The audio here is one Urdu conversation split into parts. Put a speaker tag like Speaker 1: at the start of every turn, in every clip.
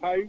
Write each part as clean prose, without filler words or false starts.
Speaker 1: 5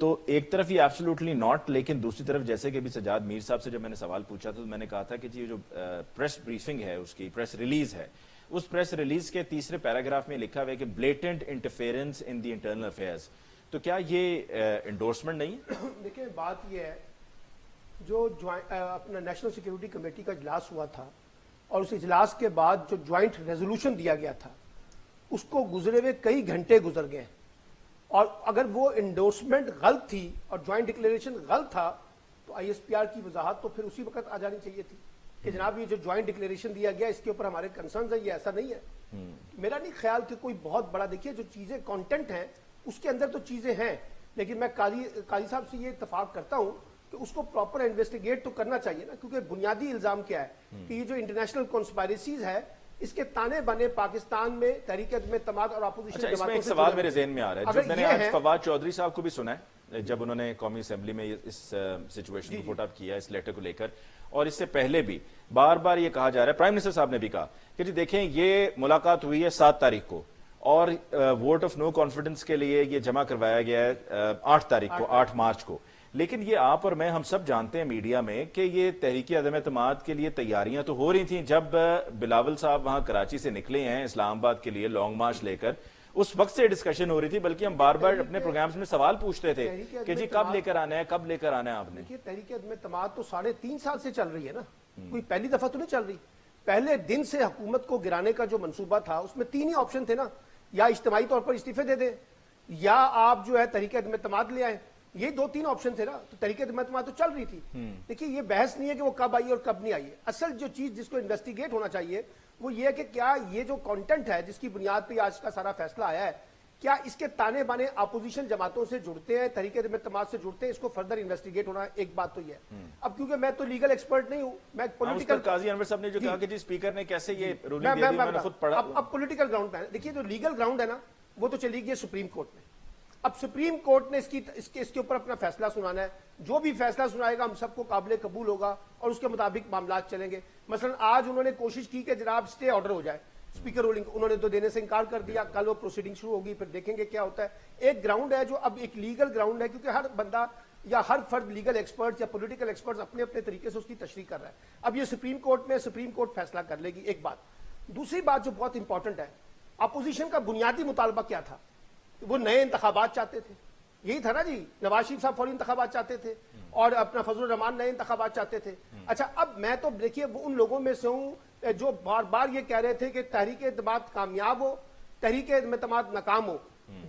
Speaker 2: تو ایک طرف یہ ایبسولوٹلی ناٹ، لیکن دوسری طرف جیسے کہ ابھی سجاد میر صاحب سے جب میں نے سوال پوچھا تھا تو میں نے کہا تھا کہ جی جو پریس بریفنگ ہے، اس کی پریس ریلیز ہے، اس پریس ریلیز کے تیسرے پیراگراف میں لکھا ہوا ہے کہ blatant interference in the internal affairs, تو کیا یہ انڈورسمنٹ نہیں ہے؟
Speaker 3: دیکھیں بات یہ ہے، جو اپنا نیشنل سیکیورٹی کمیٹی کا اجلاس ہوا تھا اور اس اجلاس کے بعد جو جوائنٹ ریزولوشن دیا گیا تھا اس کو گزرے ہوئے کئی گھنٹے گزر گئے، اور اگر وہ انڈورسمنٹ غلط تھی اور جوائنٹ ڈکلیریشن غلط تھا تو آئی ایس پی آر کی وضاحت تو پھر اسی وقت آ جانی چاہیے تھی کہ جناب یہ جو جوائنٹ ڈکلیریشن دیا گیا اس کے اوپر ہمارے کنسرنز ہیں، یہ ایسا نہیں ہے۔ میرا نہیں خیال کہ کوئی بہت بڑا، دیکھیے جو چیزیں کانٹینٹ ہیں اس کے اندر تو چیزیں ہیں، لیکن میں قاضی صاحب سے یہ اتفاق کرتا ہوں کہ اس کو پراپر انویسٹیگیٹ تو کرنا چاہیے نا، کیونکہ بنیادی الزام کیا ہے کہ یہ جو انٹرنیشنل کانسپائریسیز ہے اس کے تانے بانے پاکستان میں تحریک عدم اعتماد اور اپوزیشن
Speaker 2: اچھا، اس میں ایک سوال میرے ذہن میں آ رہا ہے جو میں نے آج فواد چودھری صاحب کو بھی سنا ہے جب انہوں نے قومی اسمبلی میں اس سچویشن کو پٹ اپ کیا اس لیٹر کو لے کر، اور اس سے پہلے بھی بار بار یہ کہا جا رہا ہے، پرائم منسٹر صاحب نے بھی کہا کہ جی دیکھیں یہ ملاقات ہوئی ہے 7 تاریخ کو اور ووٹ آف نو کانفیڈنس کے لیے یہ جمع کروایا گیا ہے 8 تاریخ کو، 8 مارچ کو، لیکن یہ آپ اور میں ہم سب جانتے ہیں میڈیا میں کہ یہ تحریک عدم اعتماد کے لیے تیاریاں تو ہو رہی تھیں جب بلاول صاحب وہاں کراچی سے نکلے ہیں اسلام آباد کے لیے لانگ مارچ لے کر، اس وقت سے ڈسکشن ہو رہی تھی، بلکہ ہم بار بار اپنے پروگرامز میں سوال پوچھتے تھے کہ جی کب لے کر آنا ہے، کب لے کر آنا ہے آپ نے؟
Speaker 3: دیکھیے تحریک عدم اعتماد تو 3.5 سال سے چل رہی ہے نا، کوئی پہلی دفعہ تو نہیں چل رہی، پہلے دن سے حکومت کو گرانے کا جو منصوبہ تھا اس میں 3 ہی آپشن تھے نا، یا اجتماعی طور پر استعفے دے دیں، یا آپ جو ہے تحریک عدم اعتماد لے آئیں، یہ 2-3 آپشن تھے نا، تو تحریک عدم اعتماد تو چل رہی تھی۔ دیکھیے یہ بحث نہیں ہے کہ وہ کب آئی اور کب نہیں آئی ہے، اصل جو چیز جس کو انویسٹیگیٹ ہونا چاہیے وہ یہ ہے کہ کیا یہ جو کانٹینٹ ہے جس کی بنیاد پہ آج کا سارا فیصلہ آیا ہے، کیا اس کے تانے بانے اپوزیشن جماعتوں سے جڑتے ہیں، تحریک عدم اعتماد سے جڑتے ہیں، اس کو فردر انویسٹیگیٹ ہونا ہے۔ ایک بات تو یہ ہے، اب کیونکہ میں تو لیگل ایکسپرٹ نہیں ہوں، میں پولیٹیکل،
Speaker 2: قاضی انور صاحب نے جو کہا کہ جی اسپیکر نے کیسے یہ رولنگ دے دی، میں نے خود پڑھا،
Speaker 3: اب پولیٹیکل گراؤنڈ پہ دیکھیے جو لیگل گراؤنڈ ہے نا وہ تو چلی گئی سپریم کورٹ میں، اب سپریم کورٹ نے اس کے اوپر اپنا فیصلہ سنانا ہے، جو بھی فیصلہ سنائے گا ہم سب کو قابل قبول ہوگا اور اس کے مطابق معاملات چلیں گے۔ مثلا آج انہوں نے کوشش کی کہ جناب سٹے آرڈر ہو جائے اسپیکر رولنگ، انہوں نے تو دینے سے انکار کر دیا، کل وہ پروسیڈنگ شروع ہوگی، پھر دیکھیں گے کیا ہوتا ہے۔ ایک گراؤنڈ ہے جو اب ایک لیگل گراؤنڈ ہے، کیونکہ ہر بندہ یا ہر فرد لیگل ایکسپرٹ یا پولیٹیکل ایکسپرٹ اپنے اپنے طریقے سے اس کی تشریح کر رہا ہے، اب یہ سپریم کورٹ میں سپریم کورٹ فیصلہ کر لے گی۔ ایک بات، دوسری بات جو بہت امپورٹنٹ ہے، اپوزیشن کا بنیادی مطالبہ کیا تھا؟ وہ نئے انتخابات چاہتے تھے، یہی تھا نا جی، نواز شریف صاحب فوری انتخابات چاہتے تھے اور اپنا فضل الرحمان نئے انتخابات چاہتے تھے۔ اچھا اب میں تو دیکھیے وہ ان لوگوں میں سے ہوں جو بار بار یہ کہہ رہے تھے کہ تحریک اعتماد کامیاب ہو، تحریک اعتماد ناکام ہو،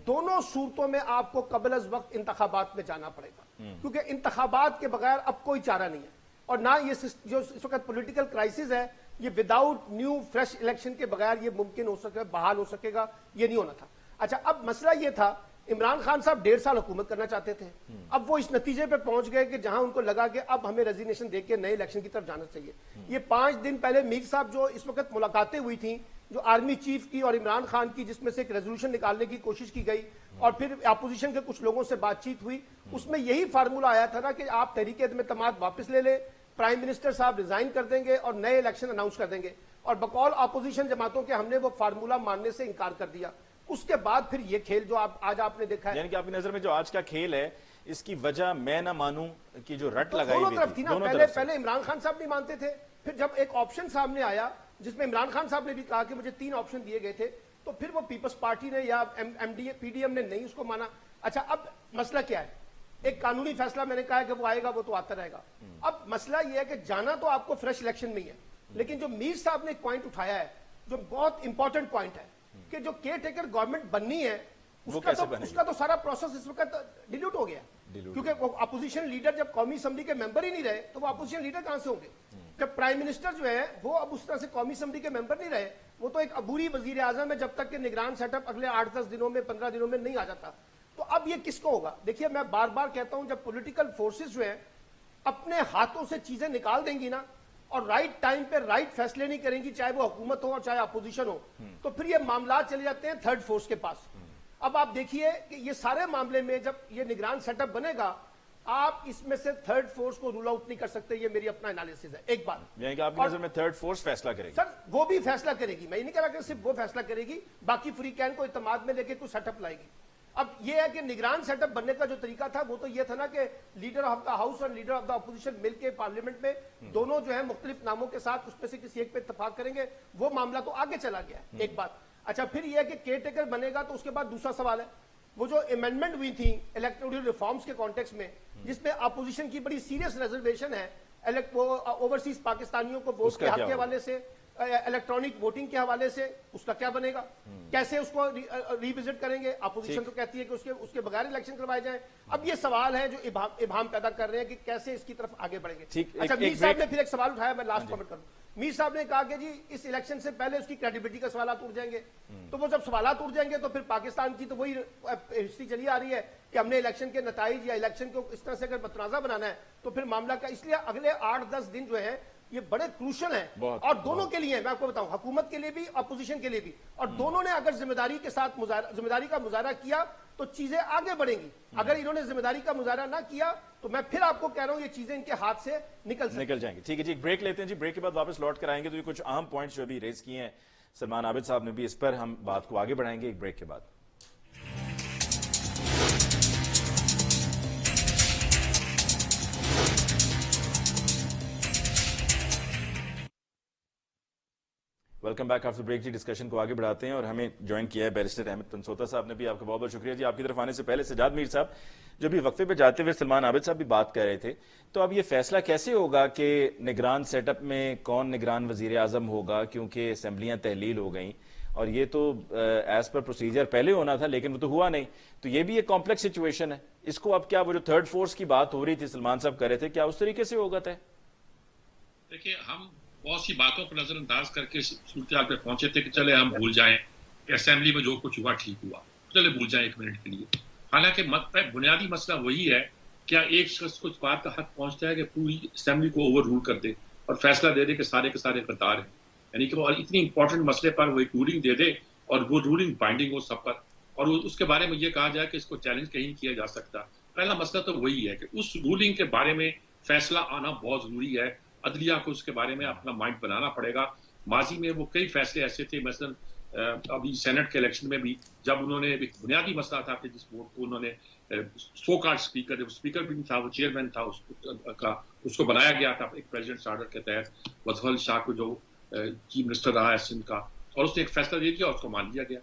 Speaker 3: دونوں صورتوں میں آپ کو قبل از وقت انتخابات میں جانا پڑے گا، کیونکہ انتخابات کے بغیر اب کوئی چارہ نہیں ہے، اور نہ یہ جو اس وقت پولیٹیکل کرائسس ہے یہ وداؤٹ نیو فریش الیکشن کے بغیر یہ ممکن ہو سکے، بحال ہو سکے گا، یہ نہیں ہونا تھا۔ اچھا اب مسئلہ یہ تھا، عمران خان صاحب 1.5 سال حکومت کرنا چاہتے تھے، اب وہ اس نتیجے پہ پہنچ گئے کہ جہاں ان کو لگا کہ اب ہمیں ریزگنیشن دے کے نئے الیکشن کی طرف جانا چاہیے۔ یہ 5 دن پہلے میر صاحب جو اس وقت ملاقاتیں ہوئی تھیں جو آرمی چیف کی اور عمران خان کی، جس میں سے ایک ریزولوشن نکالنے کی کوشش کی گئی اور پھر اپوزیشن کے کچھ لوگوں سے بات چیت ہوئی، اس میں یہی فارمولہ آیا تھا نا کہ آپ تحریک عدم اعتماد واپس لے لیں، پرائم منسٹر صاحب ریزائن کر دیں گے اور نئے الیکشن اناؤنس کر دیں گے، اور بقول اپوزیشن جماعتوں کے ہم نے وہ فارمولہ ماننے سے انکار کر دیا۔ اس کے بعد پھر یہ کھیل جو آج آپ نے دیکھا ہے،
Speaker 2: یعنی کہ آپ کی نظر میں جو آج کا کھیل ہے اس کی وجہ میں نہ مانوں کی جو رٹ لگائی
Speaker 3: دونوں
Speaker 2: ہوئی
Speaker 3: طرف تھی نا،
Speaker 2: دونوں طرف سے۔
Speaker 3: پہلے عمران خان صاحب نہیں مانتے تھے، پھر جب ایک آپشن سامنے آیا جس میں عمران خان صاحب نے بھی کہا کہ مجھے 3 آپشن دیے گئے تھے، تو پھر وہ پیپلز پارٹی نے یا پی ڈی ایم نے نہیں اس کو مانا۔ اچھا اب مسئلہ کیا ہے؟ ایک قانونی فیصلہ میں نے کہا ہے کہ وہ آئے گا، وہ تو آتا رہے گا۔ اب مسئلہ یہ ہے کہ جانا تو آپ کو فریش الیکشن میں ہی ہے، لیکن جو میر صاحب نے ایک پوائنٹ اٹھایا ہے جو بہت امپورٹنٹ پوائنٹ ہے کہ جو کیئر ٹیکر گورنمنٹ بننی ہے اس کا تو سارا پروسیس اس وقت ڈیلیوٹ ہو گیا، کیونکہ وہ اپوزیشن لیڈر جب قومی اسمبلی کے ممبر ہی نہیں رہے تو وہ اپوزیشن لیڈر کہاں سے ہوں گے؟ جب پرائم منسٹر جو ہے وہ اب اس طرح سے قومی اسمبلی کے ممبر نہیں رہے، وہ تو ایک عبوری وزیر اعظم ہے جب تک کہ نگران سیٹ اپ اگلے 8-10 دنوں میں 15 دنوں میں نہیں آ جاتا۔ تو اب یہ کس کو ہوگا؟ دیکھیے میں بار بار کہتا ہوں، جب پولیٹیکل فورسز جو ہیں اپنے ہاتھوں سے چیزیں نکال دیں گی نا اور رائٹ ٹائم پہ رائٹ فیصلے نہیں کریں گی، چاہے وہ حکومت ہو اور چاہے اپوزیشن ہو، تو پھر یہ معاملات چلے جاتے ہیں تھرڈ فورس کے پاس۔ اب آپ دیکھیے کہ یہ سارے معاملے میں جب یہ نگران سیٹ اپ بنے گا، آپ اس میں سے تھرڈ فورس کو رول آؤٹ نہیں کر سکتے، یہ میری اپنا انالیسس ہے۔ ایک بات،
Speaker 2: یعنی کہ آپ کی نظر میں تھرڈ فورس فیصلہ کرے گی؟
Speaker 3: سر وہ بھی فیصلہ کرے گی، میں یہ نہیں کہہ رہا کہ صرف وہ فیصلہ کرے گی، باقی فری کین کو اعتماد میں لے کے کوئی سیٹ اپ لائے گی۔ اب یہ ہے کہ نگران سیٹ اپ بننے کا جو طریقہ تھا وہ تو یہ تھا نا کہ لیڈر آف دا ہاؤس اور لیڈر آف دا اپوزیشن مل کے پارلیمنٹ میں دونوں جو ہے مختلف ناموں کے ساتھ اس میں سے کسی ایک پہ اتفاق کریں گے. وہ معاملہ تو آگے چلا گیا ہے ایک بات. اچھا پھر یہ ہے کہ کیئر ٹیکر بنے گا تو اس کے بعد دوسرا سوال ہے وہ جو امینڈمنٹ ہوئی تھی الیکٹورل ریفارمز کے کانٹیکس میں جس میں اپوزیشن کی بڑی سیریس ریزرویشن ہے اوورسیز پاکستانیوں کو ووٹ کے حق کے حوالے سے, الیکٹرانک ووٹنگ کے حوالے سے, اس کا کیا بنے گا, کیسے اس کو ریوزٹ کریں گے. اپوزیشن تو کہتی ہے کہ اس کے بغیر الیکشن کروائے جائیں. اب یہ سوال ہے جو ابہام پیدا کر رہے ہیں کہ کیسے اس کی طرف آگے بڑھیں گے. اچھا میر صاحب نے پھر ایک سوال اٹھایا, میں لاسٹ کمنٹ کروں. میر صاحب نے کہا کہ جی اس الیکشن سے پہلے اس کی کریڈیبلٹی کا سوالات اٹھ جائیں گے. تو وہ جب سوالات اٹھ جائیں گے تو پھر پاکستان کی تو وہی ہسٹری چلی آ رہی ہے کہ ہم نے الیکشن کے نتائج یا الیکشن کو اس طرح سے اگر متنازع بنانا ہے تو پھر معاملہ کا, اس لیے اگلے 8-10 دن جو ہے یہ بڑے کروشل ہیں اور دونوں کے لیے, میں آپ کو بتاؤں, حکومت کے لیے بھی اپوزیشن کے لیے بھی. اور دونوں نے اگر ذمہ داری کے ساتھ ذمہ داری کا مظاہرہ کیا تو چیزیں آگے بڑھیں گی. اگر انہوں نے ذمہ داری کا مظاہرہ نہ کیا تو میں پھر آپ کو کہہ رہا ہوں یہ چیزیں ان کے ہاتھ سے نکل
Speaker 2: جائیں گی. ٹھیک ہے جی, ایک بریک لیتے ہیں جی, بریک کے بعد واپس لوٹ کر آئیں گے. تو یہ کچھ اہم پوائنٹس جو ابھی ریز کیے ہیں سلمان عابد صاحب نے بھی, اس پر ہم بات کو آگے بڑھائیں گے ایک بریک کے بعد. Welcome back after break. جی ڈسکشن کو آگے بڑھاتے ہیں اور ہمیں جوائن کیا ہے بیرسٹر احمد تنسوتا صاحب نے بھی. آپ کا بہت بہت شکریہ جی. آپ کی طرف آنے سے پہلے سجاد میر صاحب جو بھی وقفے پہ جاتے ہوئے سلمان عابد صاحب بھی بات کر رہے تھے, تو اب یہ فیصلہ کیسے ہوگا کہ نگران سیٹ اپ میں کون نگران وزیر اعظم ہوگا, کیونکہ اسمبلیاں تحلیل ہو گئیں اور یہ تو ایز پر پروسیجر پہلے ہونا تھا لیکن وہ تو ہوا نہیں. تو یہ بھی ایک کمپلیکس سچویشن ہے. اس کو اب کیا وہ جو تھرڈ فورس کی بات ہو رہی تھی سلمان صاحب کر رہے تھے, کیا اس طریقے سے ہوگا طے؟
Speaker 4: دیکھیے ہم بہت سی باتوں کو نظر انداز کر کے صورتحال پہ پہنچے تھے کہ چلے ہم بھول جائیں کہ اسمبلی میں جو کچھ ہوا ٹھیک ہوا, چلے بھول جائیں ایک منٹ کے لیے. حالانکہ بنیادی مسئلہ وہی ہے, کیا ایک شخص کو اس بات کا حق پہنچتا ہے کہ پوری اسمبلی کو اوور رول کر دے اور فیصلہ دے دے کہ سارے کے سارے غدار ہیں, یعنی کہ وہ اتنی امپورٹنٹ مسئلے پر وہ ایک رولنگ دے دے اور وہ رولنگ بائنڈنگ ہو سب پر, اور اس کے بارے میں یہ کہا جائے کہ اس کو چیلنج کہیں نہیں کیا جا سکتا. پہلا مسئلہ تو وہی ہے کہ اس رولنگ کے بارے میں فیصلہ آنا بہت ضروری ہے. عدلیہ کو اس کے بارے میں اپنا مائنڈ بنانا پڑے گا. ماضی میں وہ کئی فیصلے ایسے تھے, مثلا ابھی سینٹ کے الیکشن میں بھی جب انہوں نے ایک بنیادی مسئلہ تھا کہ جس ووٹ کو انہوں نے سو کارڈ اسپیکر بھی نہیں تھا, وہ چیئرمین تھا, اس کو بنایا گیا تھا ایک پریزیڈنٹ آرڈر کے تحت, وظفر شاہ کو جو چیف منسٹر رہا ہے سندھ کا, اور اس نے ایک فیصلہ دے دیا اور اس کو مان لیا گیا.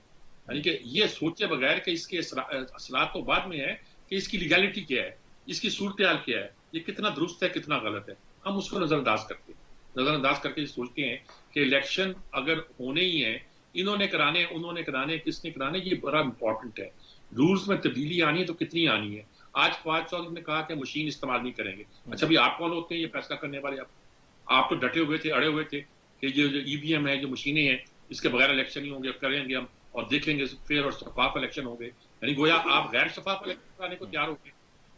Speaker 4: یعنی کہ یہ سوچے بغیر کہ اس کے اثرات تو بعد میں ہے کہ اس کی لیگیلٹی کیا ہے, اس کی صورتحال کیا ہے, یہ کتنا درست ہے کتنا غلط ہے, ہم اس کو نظر انداز کر کے سوچتے ہیں کہ الیکشن اگر ہونے ہی ہیں, انہوں نے کرانے کس نے کرانے, یہ بڑا امپورٹنٹ ہے. رولز میں تبدیلی آنی ہے تو کتنی آنی ہے. آج فواد صاحب نے کہا کہ مشین استعمال نہیں کریں گے. اچھا بھی آپ کون ہوتے ہیں یہ فیصلہ کرنے والے؟ آپ تو ڈٹے ہوئے تھے, اڑے ہوئے تھے کہ جو ای وی ایم ہے, جو مشینیں ہیں, اس کے بغیر الیکشن نہیں ہوں گے, کریں گے ہم اور دیکھ لیں گے فیئر اور شفاف الیکشن ہوں گے. یعنی گویا آپ غیر شفاف الیکشن کرانے کو تیار ہو گئے.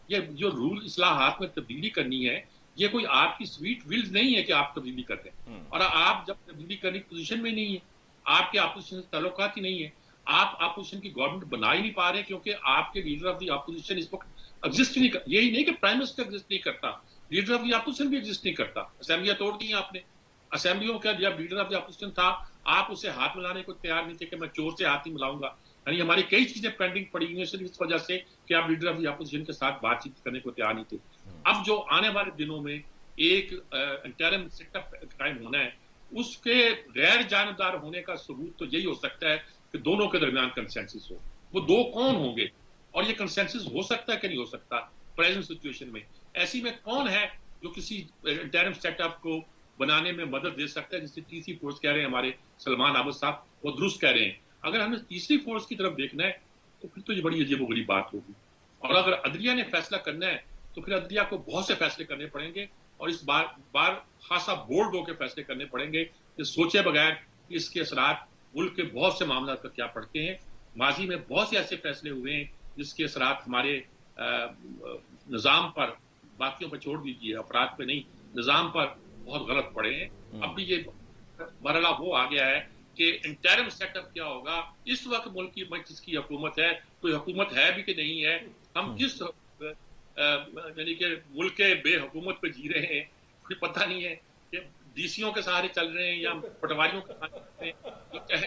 Speaker 4: یہ جو رول اصلاحات میں تبدیلی کرنی ہے, یہ کوئی آپ کی سویٹ ولز نہیں ہے کہ آپ تبدیلی کرتے ہیں, اور آپ جب تبدیلی کرنے کی پوزیشن میں نہیں ہے, آپ کے اپوزیشن سے تعلقات ہی نہیں ہے, آپ اپوزیشن کی گورنمنٹ بنا ہی نہیں پا رہے, کیونکہ آپ کے لیڈر آف دی اپوزیشن اس وقت ایگزسٹ نہیں کرتا. یہی نہیں کہ پرائم منسٹر ایگزسٹ نہیں کرتا, لیڈر آف دی اپوزیشن بھی ایگزسٹ نہیں کرتا. اسمبلیاں توڑ دی ہیں آپ نے. اسمبلیوں کا جب لیڈر آف دی اپوزیشن تھا, آپ اسے ہاتھ ملانے کو تیار نہیں تھے کہ میں چور سے ہاتھ ہی ملاؤں گا. یعنی ہماری کئی چیزیں پینڈنگ پڑی ہوئی ہیں صرف اس وجہ سے کہ آپ لیڈر آف دی اپوزیشن کے ساتھ بات چیت کرنے کو تیار نہیں تھے. اب جو آنے والے دنوں میں ایک انٹرم سیٹ اپ قائم ہونا ہے, اس کے غیر جانبدار ہونے کا ثبوت تو یہی ہو سکتا ہے کہ دونوں کے درمیان کنسنسس ہو. وہ دو کون ہوں گے, اور یہ کنسنسس ہو سکتا ہے کہ نہیں ہو سکتا پریزنٹ سچویشن میں؟ ایسی میں کون ہے جو کسی انٹرم سیٹ اپ کو بنانے میں مدد دے سکتا ہے؟ جس سے تیسری فورس کہہ رہے ہیں ہمارے سلمان عابد صاحب, وہ درست کہہ رہے ہیں. اگر ہمیں تیسری فورس کی طرف دیکھنا ہے تو پھر تو یہ بڑی عجیب و غریب بات ہوگی. اور اگر عدلیہ نے فیصلہ کرنا ہے تو پھر عدلیہ کو بہت سے فیصلے کرنے پڑیں گے, اور اس بار خاصا بولڈ ہو کے فیصلے کرنے پڑیں گے کہ سوچے بغیر کہ اس کے اثرات ملک کے بہت سے معاملات پر کیا پڑتے ہیں. ماضی میں بہت سے ایسے فیصلے ہوئے ہیں جس کے اثرات ہمارے نظام پر, باقیوں پر چھوڑ دیجیے, افراد پہ نہیں, نظام پر بہت غلط پڑے ہیں. اب بھی یہ مرحلہ وہ آ گیا ہے کہ انٹرم سیٹ اپ کیا ہوگا. اس وقت ملک کی جس کی حکومت ہے, کوئی حکومت ہے بھی کہ نہیں ہے, ہم کس یعنی کہ ملک کے بے حکومت پہ جی رہے ہیں, کوئی پتہ نہیں ہے کہ ڈی سیوں کے سہارے چل رہے ہیں یا پٹواریوں کے سہارے چل رہے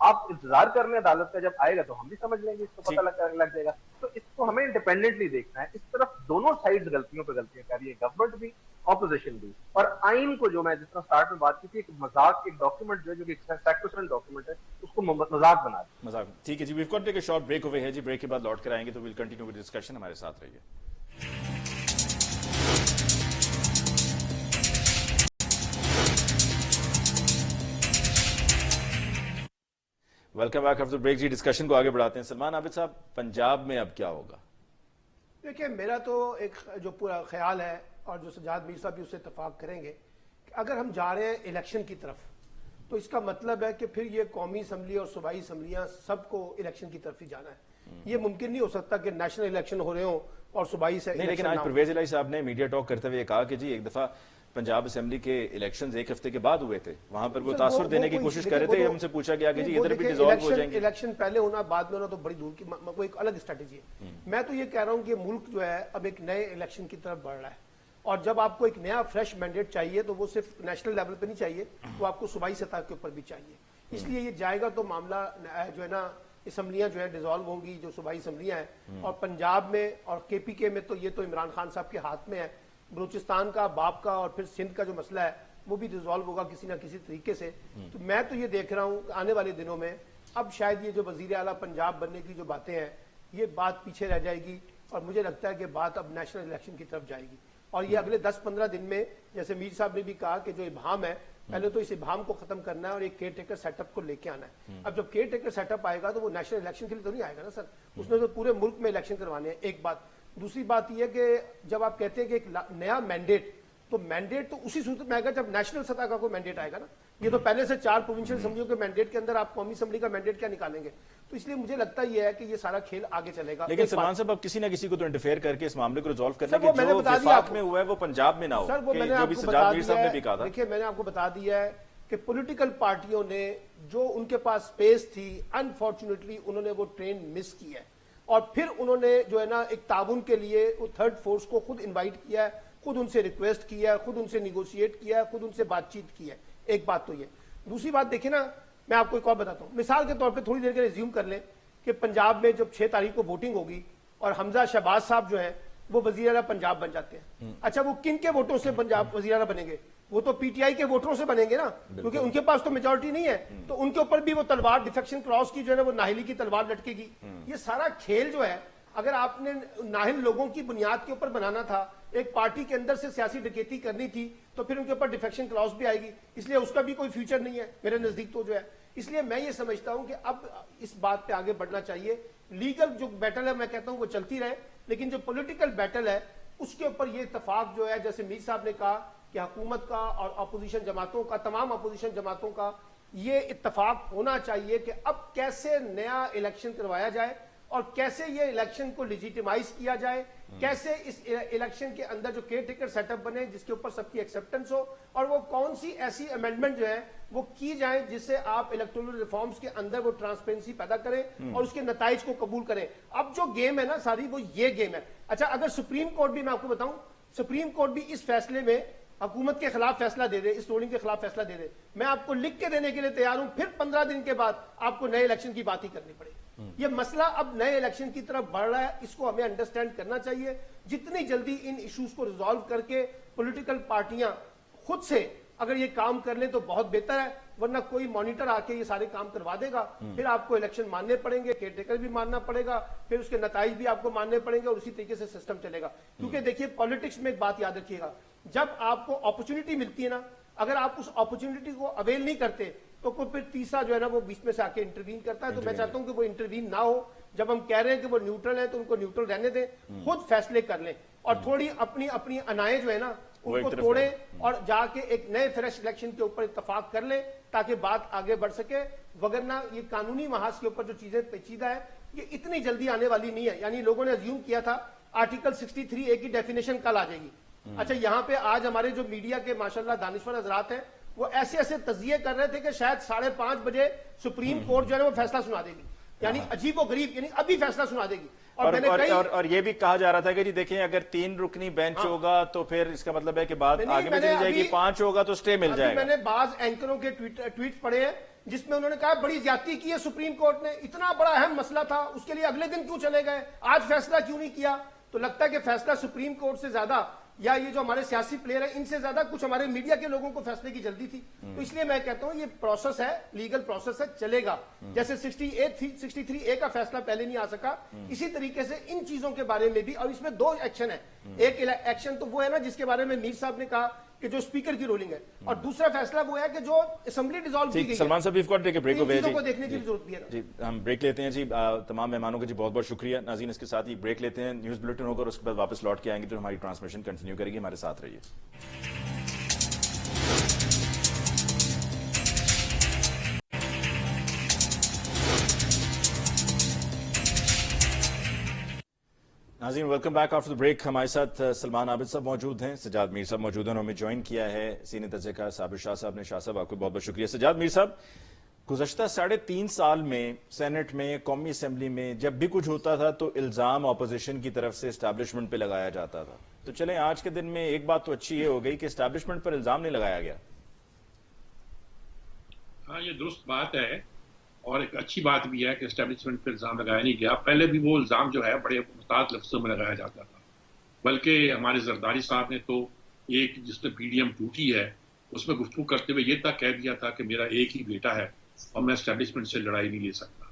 Speaker 5: آپ انتظار کر لیں عدالت کا، جب آئے گا تو ہم بھی سمجھ لیں گے، اس کو پتہ لگ جائے گا. تو اس کو ہمیں انڈیپینڈنٹلی دیکھنا ہے. اس طرف دونوں سائڈز غلطیوں پہ غلطیاں کر رہی ہے، گورنمنٹ بھی اپوزیشن بھی. اور آئین کو جو میں جس طرح سٹارٹ میں بات کی تھی، ایک مذاق، ایک ڈاکیومنٹ جو ہے جو کہ سیکروسنٹ ڈاکیومنٹ ہے، اس کو مذاق بنا دیا.
Speaker 2: مذاق. ٹھیک ہے جی، we've got take a short break away ہے جی. بریک کے بعد لوٹ کر آئیں گے تو ویل کنٹینیو ود ڈسکشن. ہمارے ساتھ رہیے. ویلکم بیک آفٹر بریک جی. ڈسکشن کو آگے بڑھاتے ہیں. سلمان عابد صاحب، پنجاب میں اب کیا ہوگا؟
Speaker 3: دیکھیں، میرا تو ایک جو پورا خیال ہے، اور جو سجاد میر صاحب بھی اس سے اتفاق کریں گے، کہ اگر ہم جا رہے ہیں الیکشن کی طرف تو اس کا مطلب ہے کہ پھر یہ قومی اسمبلی اور صوبائی اسمبلیاں سب کو الیکشن کی طرف ہی جانا ہے. یہ ممکن نہیں ہو سکتا کہ نیشنل الیکشن ہو رہے ہوں اور صوبائی سے
Speaker 2: نہیں. لیکن آج پرویز الہی صاحب نے میڈیا ٹاک کرتے ہوئے کہا کہ جی ایک دفعہ پنجاب اسمبلی کے الیکشنز ایک ہفتے کے بعد ہوئے تھے، وہاں پر وہ تاثر دینے کی کوشش کر رہے تھے. ہم سے پوچھا گیا کہ جی ادھر بھی ڈیزالو ہو جائیں گے.
Speaker 3: الیکشن پہلے ہونا بعد میں ہونا تو بڑی دور کی کوئی ایک الگ اسٹریٹجی ہے. میں تو یہ کہہ رہا ہوں کہ ملک جو ہے اب ایک نئے الیکشن کی طرف بڑھ رہا ہے، اور جب آپ کو ایک نیا فریش مینڈیٹ چاہیے تو وہ صرف نیشنل لیول پہ نہیں چاہیے، وہ آپ کو صوبائی سطح کے اوپر بھی چاہیے. اس لیے یہ جائے گا تو معاملہ جو ہے نا، اسمبلیاں جو ہے ڈیزالو ہوں گی، جو صوبائی اسمبلیاں ہیں. اور پنجاب میں اور کے پی کے میں تو یہ تو عمران خان صاحب کے ہاتھ میں ہے. بلوچستان کا، باپ کا اور پھر سندھ کا جو مسئلہ ہے وہ بھی ڈیزالو ہوگا کسی نہ کسی طریقے سے. تو میں تو یہ دیکھ رہا ہوں آنے والے دنوں میں اب شاید یہ جو وزیر اعلیٰ پنجاب بننے کی جو باتیں ہیں، یہ بات پیچھے رہ جائے گی، اور مجھے لگتا ہے کہ بات اب نیشنل الیکشن کی طرف جائے گی. اور یہ اگلے 10-15 دن میں، جیسے میر صاحب نے بھی کہا کہ جو ابہام ہے، پہلے تو اس ابہام کو ختم کرنا ہے اور ایک کیئر ٹیکر سیٹ اپ کو لے کے آنا ہے. اب جب کیئر ٹیکر سیٹ اپ آئے گا تو وہ نیشنل الیکشن کے لیے تو نہیں آئے گا نا سر، اس نے تو پورے ملک میں الیکشن کروانے ہیں. ایک بات. دوسری بات یہ ہے کہ جب آپ کہتے ہیں کہ ایک نیا مینڈیٹ، تو مینڈیٹ تو اسی صورت میں آئے گا جب نیشنل سطح کا کوئی مینڈیٹ آئے گا نا. یہ تو پہلے سے 4 پروونشل اسمبلیوں کے مینڈیٹ کے اندر آپ قومی اسمبلی کا مینڈیٹ کیا نکالیں گے؟ تو اس لیے مجھے لگتا یہ ہے کہ یہ سارا کھیل آگے چلے گا.
Speaker 2: لیکن سلمان صاحب اب کسی نہ کسی کو تو انٹرفیئر کر کے اس معاملے کو ریزالو کرنا کہ جو وفاق میں ہوا ہے وہ پنجاب میں نہ ہو.
Speaker 3: سر وہ میں نے آپ کو
Speaker 2: سجاد میر صاحب نے بھی کہا تھا.
Speaker 3: دیکھیے میں نے آپ کو بتا دیا ہے کہ پولیٹیکل پارٹیوں نے جو ان کے پاس سپیس تھی، انفارچونیٹلی انہوں نے وہ ٹرین مس کی ہے. اور پھر انہوں نے جو ہے نا ایک تعاون کے لیے وہ تھرڈ فورس کو خود انوائٹ کیا ہے، خود ان سے ریکویسٹ کیا ہے، خود ان سے نیگوشیٹ کیا ہے، خود ان سے بات چیت کی ہے. ایک بات تو یہ. دوسری بات دیکھیں نا، میں آپ کو ایک اور بتاتا ہوں. مثال کے طور پہ تھوڑی دیر کے ریزیوم کر لیں کہ پنجاب میں جب 6 تاریخ کو ووٹنگ ہوگی اور حمزہ شہباز صاحب جو ہیں وہ وزیر اعلیٰ پنجاب بن جاتے ہیں. اچھا وہ کن کے ووٹوں سے پنجاب وزیر اعلیٰ بنیں گے؟ وہ تو پی ٹی آئی کے ووٹروں سے بنیں گے نا، کیونکہ ان کے پاس تو میجورٹی نہیں ہے. تو ان کے اوپر بھی وہ تلوار ڈیفیکشن کلاس کی جو ہے نا وہ ناہلی کی تلوار لٹکے گی. یہ سارا کھیل جو ہے اگر آپ نے ناہل لوگوں کی بنیاد کے اوپر بنانا تھا، ایک پارٹی کے اندر سے سیاسی ڈکیتی کرنی تھی، تو پھر ان کے اوپر ڈیفیکشن کلاس بھی آئے گی. اس لیے اس کا بھی کوئی فیوچر نہیں ہے میرے نزدیک تو جو ہے. اس لیے میں یہ سمجھتا ہوں کہ اب اس بات پہ آگے بڑھنا چاہیے. لیگل جو بیٹل ہے میں کہتا ہوں وہ چلتی رہے، لیکن جو پولیٹیکل بیٹل ہے اس کے اوپر یہ اتفاق جو ہے، جیسے میر صاحب نے کہا کہ حکومت کا اور اپوزیشن جماعتوں کا، تمام اپوزیشن جماعتوں کا یہ اتفاق ہونا چاہیے کہ اب کیسے نیا الیکشن کروایا جائے اور کیسے یہ الیکشن کو لیجیٹیمائز کیا جائے، کیسے اس الیکشن کے اندر جو کیئر ٹیکر سیٹ اپ بنے جس کے اوپر سب کی ایکسیپٹنس ہو، اور وہ کون سی ایسی امینڈمنٹ جو ہے وہ کی جائیں جس سے آپ الیکٹورل ریفارمز کے اندر وہ ٹرانسپیرنسی پیدا کریں اور اس کے نتائج کو قبول کریں. اب جو گیم ہے نا ساری وہ یہ گیم ہے. اچھا اگر سپریم کورٹ بھی، میں آپ کو بتاؤں، سپریم کورٹ بھی اس فیصلے میں حکومت کے خلاف فیصلہ دے دے، اس رولنگ کے خلاف فیصلہ دے دے، میں آپ کو لکھ کے دینے کے لیے تیار ہوں، پھر 15 دن کے بعد آپ کو نئے الیکشن کی بات ہی کرنی پڑے. یہ مسئلہ اب نئے الیکشن کی طرف بڑھ رہا ہے، اس کو ہمیں انڈرسٹینڈ کرنا چاہیے. جتنی جلدی ان ایشوز کو ریزالو کر کے پولیٹیکل پارٹیاں خود سے اگر یہ کام کر لیں تو بہت بہتر ہے، ورنہ کوئی مانیٹر آ کے یہ سارے کام کروا دے گا، پھر آپ کو الیکشن ماننے پڑیں گے، کیئر ٹیکر بھی ماننا پڑے گا، پھر اس کے نتائج بھی آپ کو ماننے پڑیں گے، اور اسی طریقے سے سسٹم چلے گا. کیونکہ دیکھیے پالیٹکس میں ایک بات یاد رکھیے گا، جب آپ کو اپرچونٹی ملتی ہے نا، اگر آپ اس اپرچونٹی کو اویل نہیں کرتے تو کوئی پھر تیسرا جو ہے نا وہ بیچ میں سے آ کے انٹروین کرتا ہے. تو میں چاہتا ہوں کہ وہ انٹروین نہ ہو. جب ہم کہہ رہے ہیں کہ وہ نیوٹرل ہیں تو ان کو نیوٹرل رہنے دیں، خود فیصلے کر لیں، اور تھوڑی اپنی انائیں جو ہے نا ان کو توڑیں اور جا کے ایک نئے فریش الیکشن کے اوپر اتفاق کر لیں تاکہ بات آگے بڑھ سکے. وگرنہ یہ قانونی محاذ کے اوپر جو چیزیں پیچیدہ ہے یہ اتنی جلدی آنے والی نہیں ہے. یعنی لوگوں نے ازیوم کیا تھا آرٹیکل 63A کی ڈیفینیشن کل آ جائے گی. اچھا یہاں پہ آج ہمارے جو میڈیا کے ماشاءاللہ دانشور حضرات ہیں وہ ایسے ایسے تجزیے کر رہے تھے کہ شاید 5:30 بجے سپریم کورٹ جو ہے وہ فیصلہ سنا دے گی. یعنی عجیب و غریب، یعنی ابھی فیصلہ سنا دے گی.
Speaker 2: اور یہ بھی کہا جا رہا تھا کہ جی دیکھیں اگر 3 رکنی بینچ ہوگا تو پھر اس کا مطلب ہے کہ بات آگے میں چلی جائے گی، 5 ہوگا تو سٹے مل جائے گا.
Speaker 3: میں نے بعض اینکروں کے ٹویٹ پڑھے ہیں جس میں انہوں نے کہا بڑی زیادتی کی ہے سپریم کورٹ نے، اتنا بڑا اہم مسئلہ تھا اس کے لیے اگلے دن کیوں چلے گئے، آج فیصلہ کیوں نہیں کیا. تو لگتا ہے کہ فیصلہ سپریم کورٹ سے زیادہ یا یہ جو ہمارے سیاسی پلیئر ہیں ان سے زیادہ کچھ ہمارے میڈیا کے لوگوں کو فیصلے کی جلدی تھی. تو اس لیے میں کہتا ہوں یہ پروسیس ہے، لیگل پروسیس ہے، چلے گا. جیسے 63A کا فیصلہ پہلے نہیں آ سکا، اسی طریقے سے ان چیزوں کے بارے میں بھی. اور اس میں 2 ایکشن ہیں. ایک ایکشن تو وہ ہے نا جس کے بارے میں میر صاحب نے کہا کہ جو اسپیکر کی رولنگ ہے، اور دوسرا فیصلہ وہ ہے کہ جو اسمبلی ڈیزالو کی گئی ہے.
Speaker 2: سلمان صاحب we've got to take a break over here.
Speaker 3: چیزوں کو دیکھنے کی ضرورت بھی ہے.
Speaker 2: جی ہم بریک لیتے ہیں. جی تمام مہمانوں کا جی بہت بہت شکریہ. ناظرین اس کے ساتھ ہی بریک لیتے ہیں، نیوز بلیٹن ہوگا اور اس کے بعد واپس لوٹ کے آئیں گے تو ہماری ٹرانسمیشن کنٹینیو کرے گی. ہمارے ساتھ رہیے. ناظرین welcome back after the break. ہمارے ساتھ سلمان عابد صاحب موجود ہیں، سجاد میر صاحب موجود ہیں، اور ہمیں جوائن کیا ہے سینئر تجزیہ صابر شاہ صاحب نے. شاہ صاحب آپ کو بہت بہت شکریہ. سجاد میر صاحب، گزشتہ 3.5 سال میں سینٹ میں، قومی اسمبلی میں جب بھی کچھ ہوتا تھا تو الزام اپوزیشن کی طرف سے اسٹیبلشمنٹ پہ لگایا جاتا تھا. تو چلیں آج کے دن میں ایک بات تو اچھی یہ ہو گئی کہ اسٹیبلشمنٹ پر الزام نہیں لگایا گیا.
Speaker 4: ہاں یہ درست بات ہے، اور ایک اچھی بات بھی ہے کہ اسٹیبلشمنٹ پہ الزام لگایا نہیں گیا. پہلے بھی وہ الزام جو ہے بڑے محتاط لفظوں میں لگایا جاتا تھا، بلکہ ہمارے زرداری صاحب نے تو ایک جس میں پی ڈی ایم ٹوٹی ہے اس میں گفتگو کرتے ہوئے یہ تک کہہ دیا تھا کہ میرا ایک ہی بیٹا ہے اور میں اسٹیبلشمنٹ سے لڑائی نہیں لے سکتا.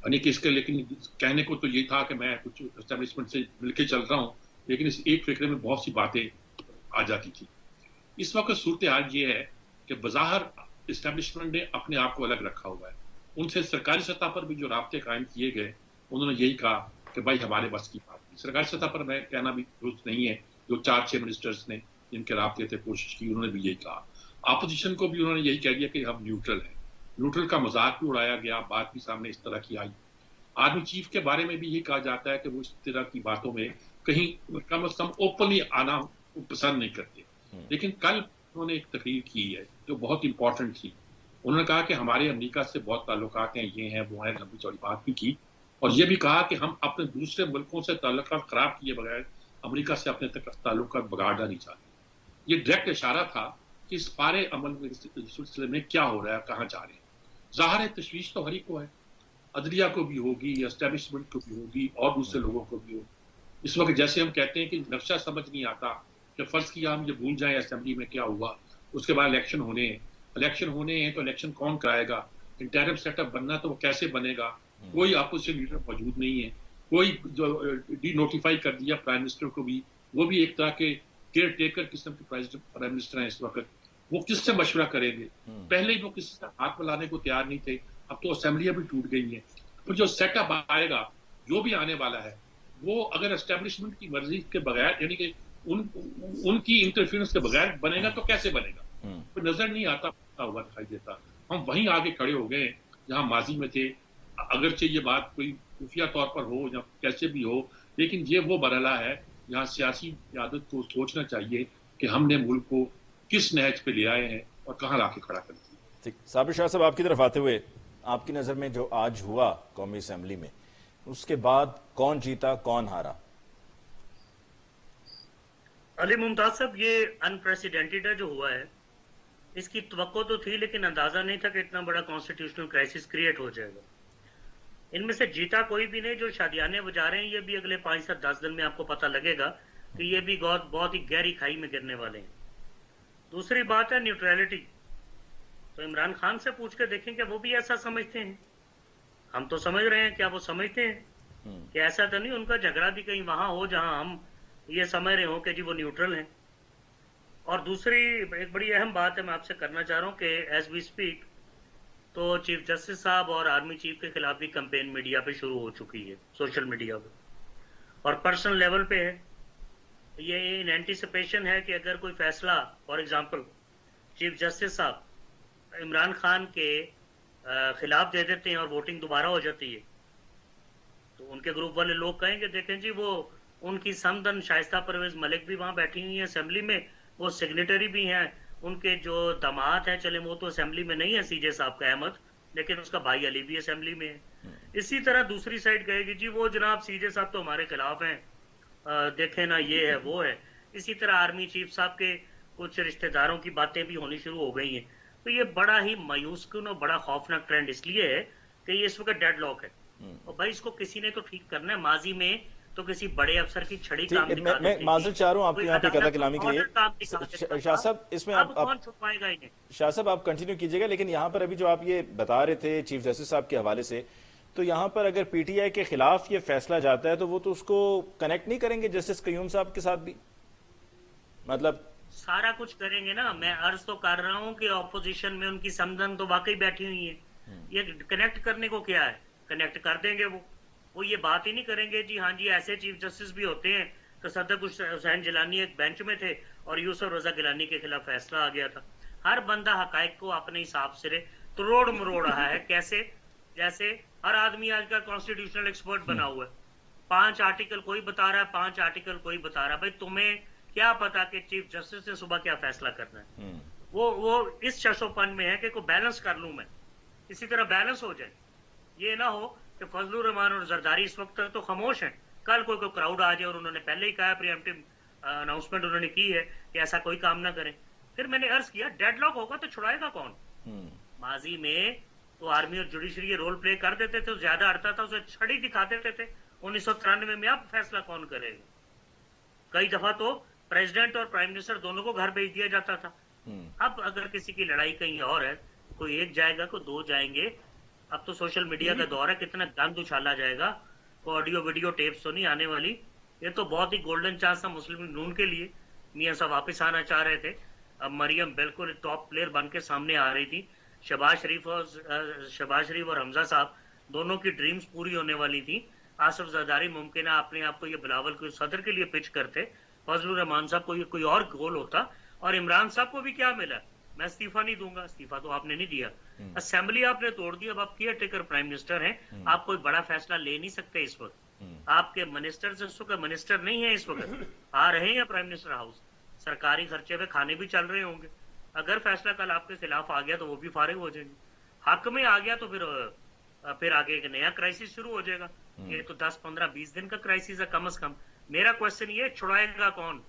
Speaker 4: یعنی کہ اس کے لیکن کہنے کو تو یہ تھا کہ میں کچھ اسٹیبلشمنٹ سے مل کے چل رہا ہوں، لیکن اس ایک فکرے میں بہت سی باتیں آ جاتی تھی. اس وقت صورتحال یہ ہے کہ بظاہر اسٹیبلشمنٹ نے اپنے آپ کو الگ رکھا ہوا ہے. ان سے سرکاری سطح پر بھی جو رابطے قائم کیے گئے انہوں نے یہی کہا کہ بھائی ہمارے بس کی بات نہیں. سرکاری سطح پر میں کہنا بھی درست نہیں ہے، جو 4-6 منسٹرز نے جن کے رابطے تھے کوشش کی، انہوں نے بھی یہی کہا. اپوزیشن کو بھی انہوں نے یہی کہہ دیا کہ ہم نیوٹرل ہیں. نیوٹرل کا مذاق بھی اڑایا گیا، بات بھی سامنے اس طرح کی آئی. آرمی چیف کے بارے میں بھی یہ کہا جاتا ہے کہ وہ اس طرح کی باتوں میں کہیں کم از کم اوپنلی آنا پسند نہیں کرتے. لیکن کل انہوں نے ایک تقریر کی ہے جو بہت امپورٹنٹ تھی. انہوں نے کہا کہ ہمارے امریکہ سے بہت تعلقات ہیں، یہ ہیں وہ ہیں، لمبی چوڑی بات بھی کی، اور یہ بھی کہا کہ ہم اپنے دوسرے ملکوں سے تعلقات خراب کیے بغیر امریکہ سے اپنے تعلقات بگاڑنا نہیں چاہتے. یہ ڈائریکٹ اشارہ تھا کہ اس پارے عمل میں سلسلے میں کیا ہو رہا ہے، کہاں جا رہے ہیں. ظاہر ہے تشویش تو ہر ایک کو ہے، عدلیہ کو بھی ہوگی، اسٹیبلشمنٹ کو بھی ہوگی، اور دوسرے لوگوں کو بھی ہوگی. اس وقت جیسے ہم کہتے ہیں کہ نقشہ سمجھ نہیں آتا کہ فرض کیا ہم یہ بھول جائیں اسمبلی میں کیا ہوا، اس کے بعد الیکشن ہونے ہیں. الیکشن ہونے ہیں تو الیکشن کون کرائے گا، انٹرم سیٹ اپ بننا تو وہ کیسے بنے گا. کوئی اپوزیشن لیڈر موجود نہیں ہے، کوئی جو ڈی نوٹیفائی کر دیا پرائم منسٹر کو بھی، وہ بھی ایک طرح کے کیئر ٹیکر قسم کے پرائم منسٹر ہیں اس وقت. وہ کس سے مشورہ کریں گے؟ پہلے ہی وہ کسی سے ہاتھ ملانے کو تیار نہیں تھے، اب تو اسمبلیاں بھی ٹوٹ گئی ہیں. پھر جو سیٹ اپ آئے گا، جو بھی آنے والا ہے، وہ اگر اسٹیبلشمنٹ کی مرضی کے بغیر، یعنی کہ ان کی انٹرفیئرنس کے بغیر بنے گا تو کیسے بنے گا؟ کوئی نظر نہیں آتا ہوا دکھائی دیتا. ہم وہیں آگے کھڑے ہو گئے جہاں ماضی میں تھے. اگرچہ یہ بات کوئی خفیہ طور پر ہو یا کیسے بھی ہو، لیکن یہ وہ مرحلہ ہے جہاں سیاسی قیادت کو سوچنا چاہیے کہ ہم نے ملک کو کس نہج پہ لے آئے ہیں اور کہاں لا کے کھڑا کر دیا.
Speaker 2: ٹھیک. صابر شاہ صاحب آپ کی طرف آتے ہوئے، آپ کی نظر میں جو آج ہوا قومی اسمبلی میں، اس کے بعد کون جیتا کون ہارا؟
Speaker 6: علی ممتاز صاحب، یہ انپریسیڈنٹڈ ہے جو ہوا ہے. اس کی توقع تو تھی لیکن اندازہ نہیں تھا کہ اتنا بڑا کانسٹیٹیوشنل کرائسس کریٹ ہو جائے گا. ان میں سے جیتا کوئی بھی نہیں. جو شادیانے بجا رہے ہیں یہ بھی اگلے 5 سے 10 دن میں آپ کو پتہ لگے گا کہ یہ بھی بہت ہی گہری کھائی میں گرنے والے ہیں. دوسری بات ہے نیوٹرلٹی. تو عمران خان سے پوچھ کے دیکھیں کہ وہ بھی ایسا سمجھتے ہیں. ہم تو سمجھ رہے ہیں، کیا وہ سمجھتے ہیں کہ ایسا تو نہیں ان کا جھگڑا بھی کہیں وہاں ہو جہاں ہم یہ سمجھ رہے ہوں کہ جی وہ نیوٹرل ہیں. اور دوسری ایک بڑی اہم بات ہے میں آپ سے کرنا چاہ رہا ہوں کہ ایز وی اسپیک تو چیف جسٹس صاحب اور آرمی چیف کے خلاف بھی کمپین میڈیا پہ شروع ہو چکی ہے، سوشل میڈیا پہ اور پرسنل لیول پہ ہے. یہ ان اینٹیسپیشن ہے کہ اگر کوئی فیصلہ فار ایگزامپل چیف جسٹس صاحب عمران خان کے خلاف دے دیتے ہیں اور ووٹنگ دوبارہ ہو جاتی ہے تو ان کے گروپ والے لوگ کہیں کہ دیکھیں جی وہ ان کی سمدن شائستہ پرویز ملک بھی وہاں بیٹھی ہوئی ہیں اسمبلی میں، وہ سگنیٹری بھی ہیں، ان کے جو داماد ہیں چلے وہ تو اسمبلی میں نہیں ہے سی جے صاحب کا احمد، لیکن اس کا بھائی علی بھی اسمبلی میں ہے. اسی طرح دوسری سائڈ کہے گی جی وہ جناب CJ صاحب تو ہمارے خلاف ہیں، دیکھیں نا یہ ہے وہ ہے. اسی طرح آرمی چیف صاحب کے کچھ رشتہ داروں کی باتیں بھی ہونی شروع ہو گئی ہیں. تو یہ بڑا ہی مایوس کن اور بڑا خوفناک ٹرینڈ اس لیے ہے کہ یہ اس وقت ڈیڈ لاک ہے، اور بھائی اس کو کسی نے تو ٹھیک کرنا ہے. ماضی میں تو کسی بڑے افسر کی چھڑی کام دکھا دیتے
Speaker 2: میں معذرت چاہ رہا ہوں آپ
Speaker 6: کوئی
Speaker 2: یہاں پہ قطع
Speaker 6: عدالت
Speaker 2: کلامی کے لیے.
Speaker 6: آرڈر کام دکھا دیتا تھا.
Speaker 2: شاہ صاحب اس میں
Speaker 6: اب
Speaker 2: آپ
Speaker 6: کون چھپائے گا انہیں؟
Speaker 2: شاہ صاحب آپ کنٹینیو کیجئے گا، لیکن یہاں پر ابھی جو آپ یہ بتا رہے تھے چیف جسٹس صاحب کے حوالے سے، تو یہاں پر اگر PTI کے خلاف یہ فیصلہ جاتا ہے تو وہ تو اس کو کنیکٹ نہیں کریں گے جسٹس قیوم صاحب کے ساتھ بھی؟ مطلب
Speaker 6: سارا کچھ کریں گے نا. میں عرض تو کر رہا ہوں کہ اپوزیشن میں ان کی سمدن تو واقعی بیٹھی ہوئی ہے. یہ کنیکٹ کرنے کو کیا ہے؟ کنیکٹ کر دیں گے. وہ یہ بات ہی نہیں کریں گے جی ہاں جی ایسے چیف جسٹس بھی ہوتے ہیں. تصدق حسین جیلانی ایک بینچ میں تھے اور یوسف رضا گیلانی کے خلاف فیصلہ آ گیا تھا. ہر بندہ حقائق کو اپنے حساب سے تروڑ مروڑ رہا ہے. کیسے؟ جیسے ہر آدمی آج کل کانسٹیٹیوشنل ایکسپرٹ بنا ہوا ہے. 5 آرٹیکل کوئی بتا رہا ہے، 5 آرٹیکل کوئی بتا رہا ہے. بھائی تمہیں کیا پتا کہ چیف جسٹس نے صبح کیا فیصلہ کرنا ہے؟ وہ اس ششو پن میں ہے کہ کوئی بیلنس کر لوں میں، اسی طرح بیلنس ہو جائے. یہ نہ ہو کہ فضل الرحمان اور زرداری اس وقت تک تو خاموش ہیں، کل کوئی کراؤڈ آ جائے اور انہوں نے پہلے ہی کہا پریمپٹیو اناؤنسمنٹ انہوں نے کی ہے کہ ایسا کوئی کام نہ کریں. پھر میں نے عرض کیا ڈیڈ لاک ہوگا تو چھڑائے گا کون؟ ماضی میں تو آرمی اور جوڈیشری یہ رول پلے کر دیتے تھے، زیادہ اڑتا تھا اسے چھڑی دکھا دیتے تھے. 1993 میں اب فیصلہ کون کرے گا؟ کئی دفعہ تو پریزیڈنٹ اور پرائم منسٹر دونوں کو گھر بھیج دیا جاتا تھا. اب اگر کسی کی لڑائی کہیں اور ہے، کوئی ایک جائے گا کوئی 2 جائیں گے. اب تو سوشل میڈیا کا دور ہے، کتنا گند اچھالا جائے گا. کوئی آڈیو ویڈیو ٹیپس تو نہیں آنے والی. یہ تو بہت ہی گولڈن چانس تھا مسلم لیگ نون کے لیے. میاں صاحب واپس آنا چاہ رہے تھے، اب مریم بالکل ٹاپ پلیئر بن کے سامنے آ رہی تھی. شہباز شریف اور حمزہ صاحب دونوں کی ڈریمز پوری ہونے والی تھی. آصف زرداری ممکن ہے اپنے آپ کو یہ بلاول کو صدر کے لیے پچ کرتے، فضل الرحمان صاحب کو یہ کوئی اور گول ہوتا. اور عمران صاحب کو بھی کیا ملا؟ میں استعفیٰ نہیں دوں گا. استعفیٰ تو آپ نے نہیں دیا، اسمبلی آپ نے توڑ دی. اب آپ کیئر ٹیکر پرائم منسٹر ہیں، آپ کوئی بڑا فیصلہ لے نہیں سکتے اس وقت. آپ کے منسٹر اس وقت منسٹر نہیں ہیں، اس وقت آ رہے ہیں پرائم منسٹر ہاؤس، سرکاری خرچے پہ کھانے بھی چل رہے ہوں گے. اگر فیصلہ کل آپ کے خلاف آ گیا تو وہ بھی فارغ ہو جائیں گے. حق میں آ گیا تو پھر آگے ایک نیا کرائسس شروع ہو جائے گا. یہ تو 10 15 20 دن کا کرائسس ہے کم از کم. میرا کوشچن یہ چھڑائے گا کون؟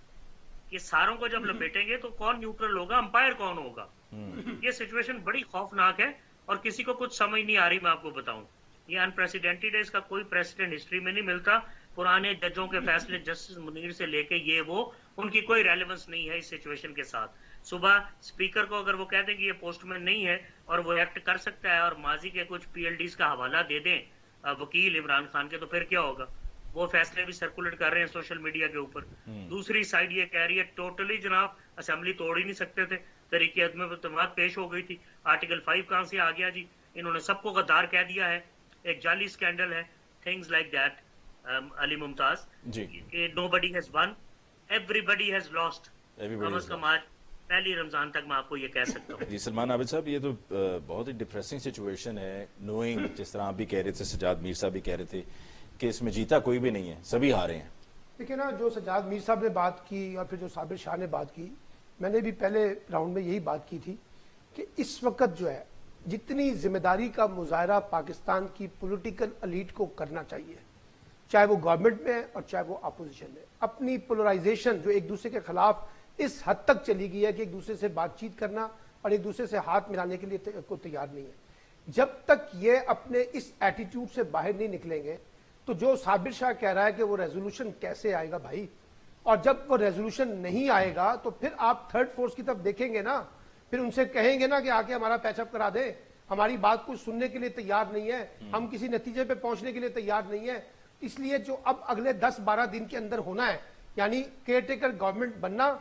Speaker 6: یہ ساروں کو جب لپیٹیں گے تو کون نیوٹرل ہوگا؟ امپائر کون ہوگا؟ یہ سچویشن بڑی خوفناک ہے اور کسی کو کچھ سمجھ نہیں آ رہی. میں آپ کو بتاؤں یہ انپریسیڈنٹڈ ہے، اس کا کوئی پریسیڈنٹ ہسٹری میں نہیں ملتا. پرانے ججوں کے فیصلے جسٹس منیر سے لے کے یہ وہ ان کی کوئی ریلیونس نہیں ہے اس سچویشن کے ساتھ. صبح اسپیکر کو اگر وہ کہہ دیں کہ یہ پوسٹ مین نہیں ہے اور وہ ایکٹ کر سکتا ہے اور ماضی کے کچھ PLDs کا حوالہ دے دیں وکیل عمران خان کے، تو پھر کیا ہوگا؟ وہ فیصلے بھی سرکولیٹ کر رہے ہیں سوشل میڈیا کے اوپر. دوسری سائڈ یہ کہہ رہی ہے ٹوٹلی جناب اسمبلی توڑ ہی نہیں سکتے تھے، تحریک عدم اعتماد پیش ہو گئی تھی. آرٹیکل 5 کہاں سے آ گیا جی؟ انہوں نے سب کو غدار کہہ دیا ہے، ایک جعلی اسکینڈل ہے. Things like that Ali Mumtaz, کہ nobody has won, everybody has lost. کم از کم آج پہلی رمضان تک میں آپ کو یہ کہہ سکتا ہوں.
Speaker 2: جی سلمان عابد صاحب، یہ تو بہت ہی ڈپریسنگ سچویشن ہے، نوئنگ جس طرح آپ بھی کہہ رہے تھے، سجاد میر صاحب بھی کہہ رہے تھے کہ اس میں جیتا کوئی بھی نہیں ہے، سبھی ہارے ہیں.
Speaker 3: دیکھیں نا، جو سجاد میر صاحب نے بات کی اور پھر جو صابر شاہ نے بات کی، میں نے بھی پہلے راؤنڈ میں یہی بات کی تھی کہ اس وقت جو ہے جتنی ذمہ داری کا مظاہرہ پاکستان کی پولیٹیکل الیٹ کو کرنا چاہیے، چاہے وہ گورنمنٹ میں ہے اور چاہے وہ اپوزیشن میں، اپنی پولرائزیشن جو ایک دوسرے کے خلاف اس حد تک چلی گئی ہے کہ ایک دوسرے سے بات چیت کرنا اور ایک دوسرے سے ہاتھ ملانے کے لیے کو تیار نہیں ہے. جب تک یہ اپنے اس ایٹیٹیوڈ سے باہر نہیں نکلیں گے تو جو صابر شاہ کہہ رہا ہے کہ وہ ریزولوشن کیسے آئے گا بھائی، اور جب وہ ریزولوشن نہیں آئے گا تو پھر آپ تھرڈ فورس کی طرف دیکھیں گے نا، پھر ان سے کہیں گے نا کہ آ کے ہمارا پیچ اپ کرا دیں، ہماری بات کو سننے کے لیے تیار نہیں ہے، ہم کسی نتیجے پہ پہنچنے کے لیے تیار نہیں ہے. اس لیے جو اب اگلے 10-12 دن کے اندر ہونا ہے، یعنی کیئر ٹیکر گورنمنٹ بننا،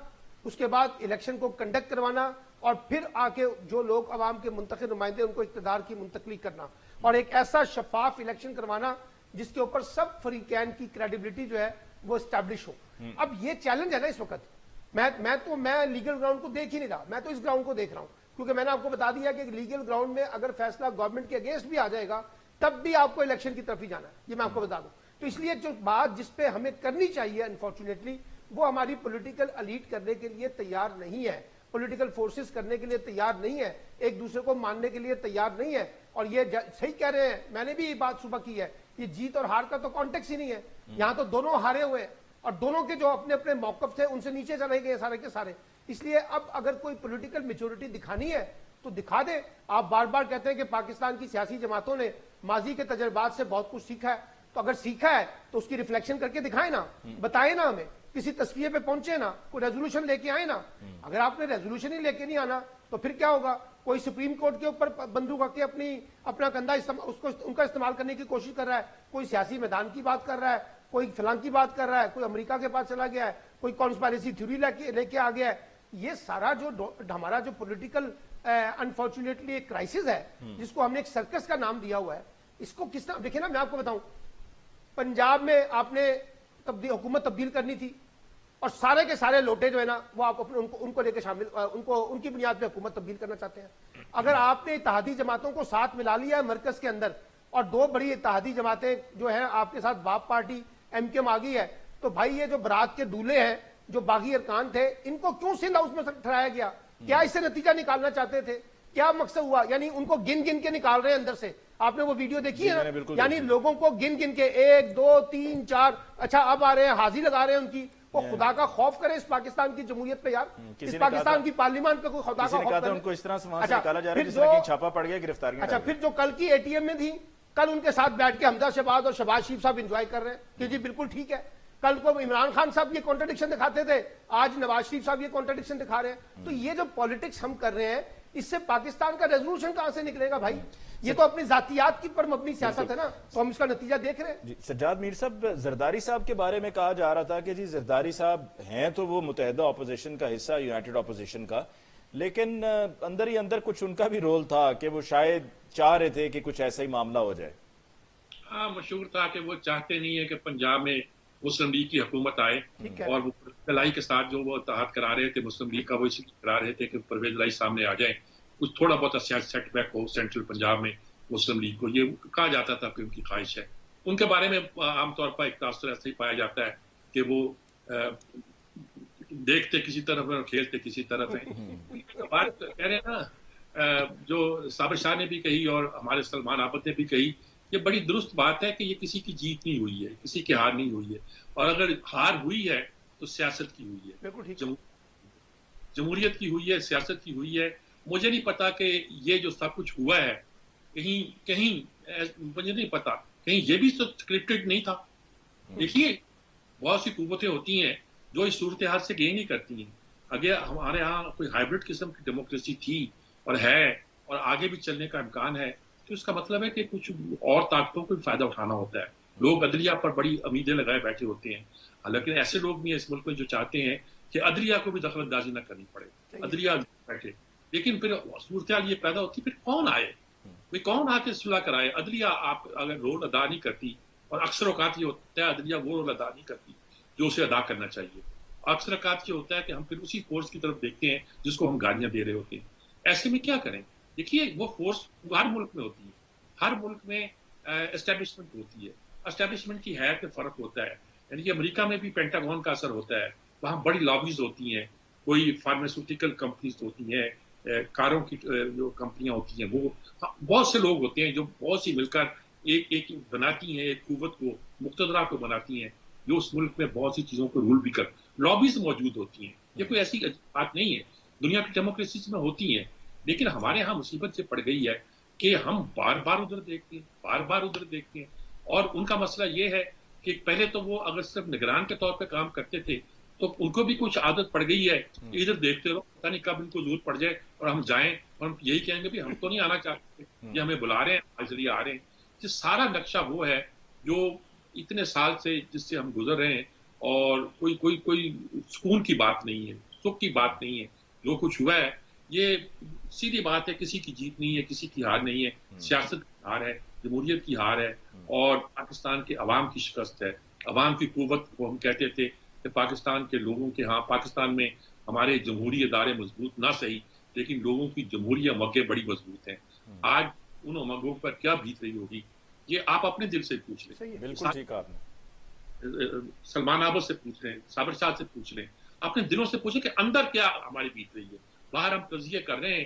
Speaker 3: اس کے بعد الیکشن کو کنڈکٹ کروانا اور پھر آ کے جو لوگ عوام کے منتخب نمائندے ان کو اقتدار کی منتقلی کرنا اور ایک ایسا شفاف الیکشن کروانا جس کے اوپر سب فریقین کی کریڈیبلٹی جو ہے وہ اسٹیبلش ہو. اب یہ چیلنج ہے نا اس وقت. میں لیگل گراؤنڈ کو دیکھ ہی نہیں رہا، میں تو اس گراؤنڈ کو دیکھ رہا ہوں، کیونکہ میں نے آپ کو بتا دیا کہ لیگل گراؤنڈ میں اگر فیصلہ گورنمنٹ کے اگینسٹ بھی آ جائے گا تب بھی آپ کو الیکشن کی طرف ہی جانا ہے، یہ میں آپ کو بتا دوں. تو اس لیے جو بات جس پہ ہمیں کرنی چاہیے انفارچونیٹلی وہ ہماری پولیٹیکل الیٹ کرنے کے لیے تیار نہیں ہے، پولیٹیکل فورسز کرنے کے لیے تیار نہیں ہے، ایک دوسرے کو ماننے کے لیے تیار نہیں ہے. اور یہ صحیح کہہ رہے ہیں, میں نے بھی یہ بات صبح کی ہے, یہ جیت اور ہار کا تو کانٹیکس ہی نہیں ہے, یہاں تو دونوں ہارے ہوئے ہیں اور دونوں کے جو اپنے اپنے موقف تھے ان سے نیچے چلے گئے سارے کے سارے. اس لیے اب اگر کوئی پولیٹیکل میچورٹی دکھانی ہے تو دکھا دے. آپ بار بار کہتے ہیں کہ پاکستان کی سیاسی جماعتوں نے ماضی کے تجربات سے بہت کچھ سیکھا ہے, تو اگر سیکھا ہے تو اس کی ریفلیکشن کر کے دکھائیں نا, بتائیں نا ہمیں, کسی تصفیے پہ پہنچے نا, کوئی ریزولوشن لے کے آئے نا. اگر آپ نے ریزولوشن ہی لے کے نہیں آنا تو پھر کیا ہوگا؟ کوئی سپریم کورٹ کے اوپر بندوق رکھ کے اپنا کندھا ان کا استعمال کرنے کی کوشش کر رہا ہے, کوئی سیاسی میدان کی بات کر رہا ہے, کوئی فلاں کی بات کر رہا ہے, کوئی امریکہ کے پاس چلا گیا ہے, کوئی کانسپائریسی تھیوری لے کے آ گیا ہے. یہ سارا جو ہمارا جو پولیٹیکل انفارچونیٹلی ایک کرائسس ہے جس کو ہم نے ایک سرکس کا نام دیا ہوا ہے, اس کو کس طرح دیکھیں نا. میں آپ کو بتاؤں, پنجاب میں آپ نے حکومت تبدیل کرنی تھی اور سارے کے سارے لوٹے جو ہے نا وہ آپ ان کو لے کے شامل, ان کی بنیاد پہ حکومت تبدیل کرنا چاہتے ہیں. اگر آپ نے اتحادی جماعتوں کو ساتھ ملا لیا ہے مرکز کے اندر اور دو بڑی اتحادی جماعتیں جو ہیں آپ کے ساتھ, باپ پارٹی ایم کیو آ گئی ہے, تو بھائی یہ جو برات کے دولے ہیں جو باغی ارکان تھے ان کو کیوں سندھ ہاؤس میں ٹھہرایا گیا؟ کیا اس سے نتیجہ نکالنا چاہتے تھے؟ کیا مقصد ہوا؟ یعنی ان کو گن گن کے نکال رہے ہیں اندر سے. آپ نے وہ ویڈیو دیکھی ہے نا, یعنی لوگوں کو گن گن کے 1 2 3 4 اچھا اب آ رہے ہیں, حاضری لگا رہے ہیں ان کی. وہ خدا کا خوف کرے اس پاکستان کی جمہوریت پہ یار, اس پاکستان کی پارلیمان پہ کوئی خدا کا خوف کرے.
Speaker 2: ان کو اس طرح سے وہاں سے نکالا جا رہا ہے جس طرح کی چھاپا پڑ گیا, گرفتاریاں.
Speaker 3: اچھا پھر جو کل کی اے ٹی ایم میں تھی, کل ان کے ساتھ بیٹھ کے حمزہ شہباز اور شہباز شریف صاحب انجوائے کر رہے ہیں کہ جی بالکل ٹھیک ہے. کل کو عمران خان صاحب یہ کانٹرڈکشن دکھاتے تھے, آج نواز شریف صاحب یہ کانٹرڈکشن دکھا رہے ہیں. تو یہ جو پالیٹکس ہم کر رہے ہیں اس سے پاکستان کا ریزولوشن کہاں سے نکلے گا بھائی؟ یہ تو اپنی ذاتیات کی پر مبنی سیاست ہے نا, تو ہم اس کا نتیجہ دیکھ رہے ہیں.
Speaker 2: سجاد میر صاحب, زرداری صاحب کے بارے میں کہا جا رہا تھا کہ جی زرداری صاحب ہیں تو وہ متحدہ اپوزیشن کا حصہ, یونائٹڈ اپوزیشن کا, لیکن اندر ہی اندر کچھ ان کا بھی رول تھا کہ وہ شاید چاہ رہے تھے کہ کچھ ایسا ہی معاملہ ہو جائے.
Speaker 4: ہاں, مشہور تھا کہ وہ چاہتے نہیں ہے کہ پنجاب میں مسلم لیگ کی حکومت آئے, اور وہ پرویز کے ساتھ جو وہ اتحاد کرا رہے تھے مسلم لیگ کا, وہ اس لیے کرا رہے تھے کہ پرویز الہی سامنے آ جائیں, کچھ تھوڑا بہت سیاسی سیٹ بیک ہو سینٹرل پنجاب میں مسلم لیگ کو. یہ کہا جاتا تھا کہ ان کی خواہش ہے. ان کے بارے میں عام طور پر ایک تاثر ایسا ہی پایا جاتا ہے کہ وہ دیکھتے کسی طرف ہیں اور کھیلتے کسی طرف ہیں. بات کہہ رہے ہیں نا, جو صابر شاہ نے بھی کہی اور ہمارے سلمان عابد نے بھی کہی, یہ بڑی درست بات ہے کہ یہ کسی کی جیت نہیں ہوئی ہے, کسی کی ہار نہیں ہوئی ہے, اور اگر ہار ہوئی ہے تو سیاست کی ہوئی ہے, جمہوریت کی ہوئی ہے, سیاست کی ہوئی ہے. مجھے نہیں پتا کہ یہ جو سب کچھ ہوا ہے کہیں مجھے نہیں پتا کہیں یہ بھی اسکرپٹڈ نہیں تھا. دیکھیے بہت سی قوتیں ہوتی ہیں جو اس صورتحال سے گین نہیں کرتی ہیں. اگر ہمارے ہاں کوئی ہائبرڈ قسم کی ڈیموکریسی تھی اور ہے اور آگے بھی چلنے کا امکان ہے, تو اس کا مطلب ہے کہ کچھ اور طاقتوں کو بھی فائدہ اٹھانا ہوتا ہے. لوگ عدلیہ پر بڑی امیدیں لگائے بیٹھے ہوتے ہیں, حالانکہ ایسے لوگ بھی ہیں اس ملک میں جو چاہتے ہیں کہ عدلیہ کو بھی دخل اندازی نہ کرنی پڑے, عدلیہ بیٹھے. لیکن پھر صورتحال یہ پیدا ہوتی, پھر کون آئے, کون آ کے صلح کرائے؟ عدلیہ آپ اگر رول ادا نہیں کرتی, اور اکثر اوقات یہ ہوتا ہے عدلیہ وہ رول ادا نہیں کرتی جو اسے ادا کرنا چاہیے. اکثر اوقات یہ ہوتا ہے کہ ہم پھر اسی فورس کی طرف دیکھتے ہیں جس کو ہم گالیاں دے رہے ہوتے ہیں. ایسے میں کیا کریں؟ دیکھیے وہ فورس ہر ملک میں ہوتی ہے, ہر ملک میں اسٹیبلشمنٹ ہوتی ہے, اسٹیبلشمنٹ کی حیت میں فرق ہوتا ہے. یعنی کہ امریکہ میں بھی پینٹاگون کا اثر ہوتا ہے, وہاں بڑی لابیز ہوتی ہیں, کوئی فارماسیوٹیکل کمپنیز ہوتی ہیں, کاروں کی جو کمپنیاں ہوتی ہیں, وہ بہت سے لوگ ہوتے ہیں جو بہت سی مل کر ایک بناتی ہیں, ایک قوت کو, مقتدرہ کو بناتی ہیں, جو اس ملک میں بہت سی چیزوں کو رول بھی کر. لابیز موجود ہوتی ہیں, یہ کوئی ایسی بات نہیں ہے, دنیا کی ڈیموکریسیز میں ہوتی ہیں. لیکن ہمارے ہاں مصیبت سے پڑ گئی ہے کہ ہم بار بار ادھر دیکھتے ہیں, بار بار ادھر دیکھتے ہیں. اور ان کا مسئلہ یہ ہے کہ پہلے تو وہ اگر صرف نگران کے طور پہ کام کرتے تھے تو ان کو بھی کچھ عادت پڑ گئی ہے کہ ادھر دیکھتے رہو, پتہ نہیں کب ان کو ضرورت پڑ جائے اور ہم جائیں اور ہم یہی کہیں گے بھی ہم تو نہیں آنا چاہتے, یہ ہمیں بلا رہے ہیں, حاضری آ رہے ہیں. یہ سارا نقشہ وہ ہے جو اتنے سال سے جس سے ہم گزر رہے ہیں, اور کوئی سکون کی بات نہیں ہے, سکھ کی بات نہیں ہے. جو کچھ ہوا ہے یہ سیدھی بات ہے, کسی کی جیت نہیں ہے, کسی کی ہار نہیں ہے, سیاست کی ہار ہے, جمہوریت کی ہار ہے, اور پاکستان کے عوام کی شکست ہے. عوام کی قوت کو ہم کہتے تھے کہ پاکستان کے لوگوں کے ہاں پاکستان میں ہمارے جمہوری ادارے مضبوط نہ صحیح, لیکن لوگوں کی جمہوری امنگیں بڑی مضبوط ہیں. آج ان امنگوں پر کیا بیت رہی ہوگی یہ آپ اپنے دل سے پوچھ لیں.
Speaker 2: بالکل ٹھیک آپ نے
Speaker 4: سلمان عابد سے پوچھ لیں, صابر شاہ سے پوچھ لیں, اپنے دلوں سے پوچھیں کہ اندر کیا ہماری بیت رہی ہے. باہر ہم تجزیے کر رہے ہیں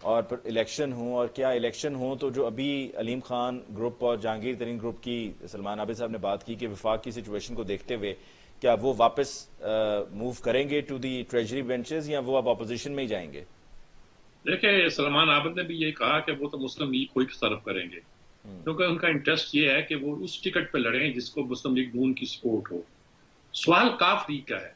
Speaker 2: اور پھر الیکشن ہوں، اور کیا الیکشن ہوں تو جو ابھی علیم خان گروپ اور جہانگیر ترین گروپ کی سلمان عابد صاحب نے بات کی کہ وفاق کی سچویشن کو دیکھتے ہوئے کیا وہ واپس موو کریں گے ٹو دی ٹریجری بینچز یا وہ اب اپوزیشن میں ہی جائیں گے؟
Speaker 4: دیکھیں سلمان عابد نے بھی یہ کہا کہ وہ تو مسلم لیگ کو ہی سرو کریں گے، کیونکہ ان کا انٹرسٹ یہ ہے کہ وہ اس ٹکٹ پہ لڑیں جس کو مسلم لیگ نون کی سپورٹ ہو۔ سوال کاف لیگ کا ہے۔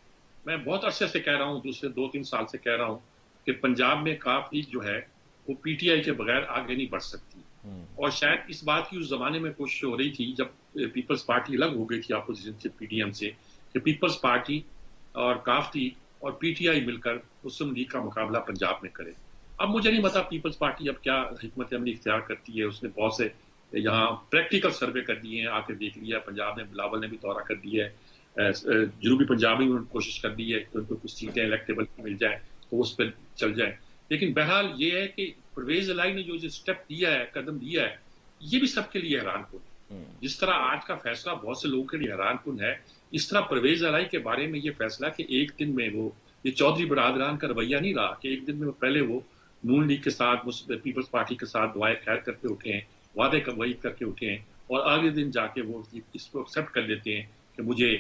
Speaker 4: میں بہت عرصے سے کہہ رہا ہوں، دوسرے 2-3 سال سے کہہ رہا ہوں کہ پنجاب میں کاف لیگ جو ہے وہ پی ٹی آئی کے بغیر آگے نہیں بڑھ سکتی، اور شاید اس بات کی اس زمانے میں کوشش ہو رہی تھی جب پیپلز پارٹی الگ ہو گئی تھی اپوزیشن سے پی ڈی ایم سے، کہ پیپلز پارٹی اور کاف لیگ اور پی ٹی آئی مل کر مسلم لیگ کا مقابلہ پنجاب میں کرے۔ اب مجھے نہیں پتا پیپلز پارٹی اب کیا حکمت عملی اختیار کرتی ہے۔ اس نے بہت سے یہاں پریکٹیکل سروے کر دیے ہیں، آ کے دیکھ لیا، پنجاب میں بلاول نے بھی دورہ کر دیا ہے، جنوبی پنجاب میں کوشش کر دی ہے کہ ان کو کچھ سیٹیں الیکٹیبل مل جائیں تو اس پہ چل جائیں۔ لیکن بہرحال یہ ہے کہ پرویز الہی نے جو اسٹیپ دیا ہے، قدم دیا ہے، یہ بھی سب کے لیے حیران کن ہے۔ جس طرح آج کا فیصلہ بہت سے لوگوں کے لیے حیران کن ہے، اس طرح پرویز الہی کے بارے میں یہ فیصلہ کہ ایک دن میں وہ یہ چودھری برادران کا رویہ نہیں رہا کہ ایک دن میں پہلے وہ نون لیگ کے ساتھ پیپلز پارٹی کے ساتھ دعائیں خیر کر کے اٹھے ہیں، وعدے وعید کر کے اٹھے ہیں، اور آگے دن جا کے وہ اس کو ایکسیپٹ کر لیتے ہیں کہ مجھے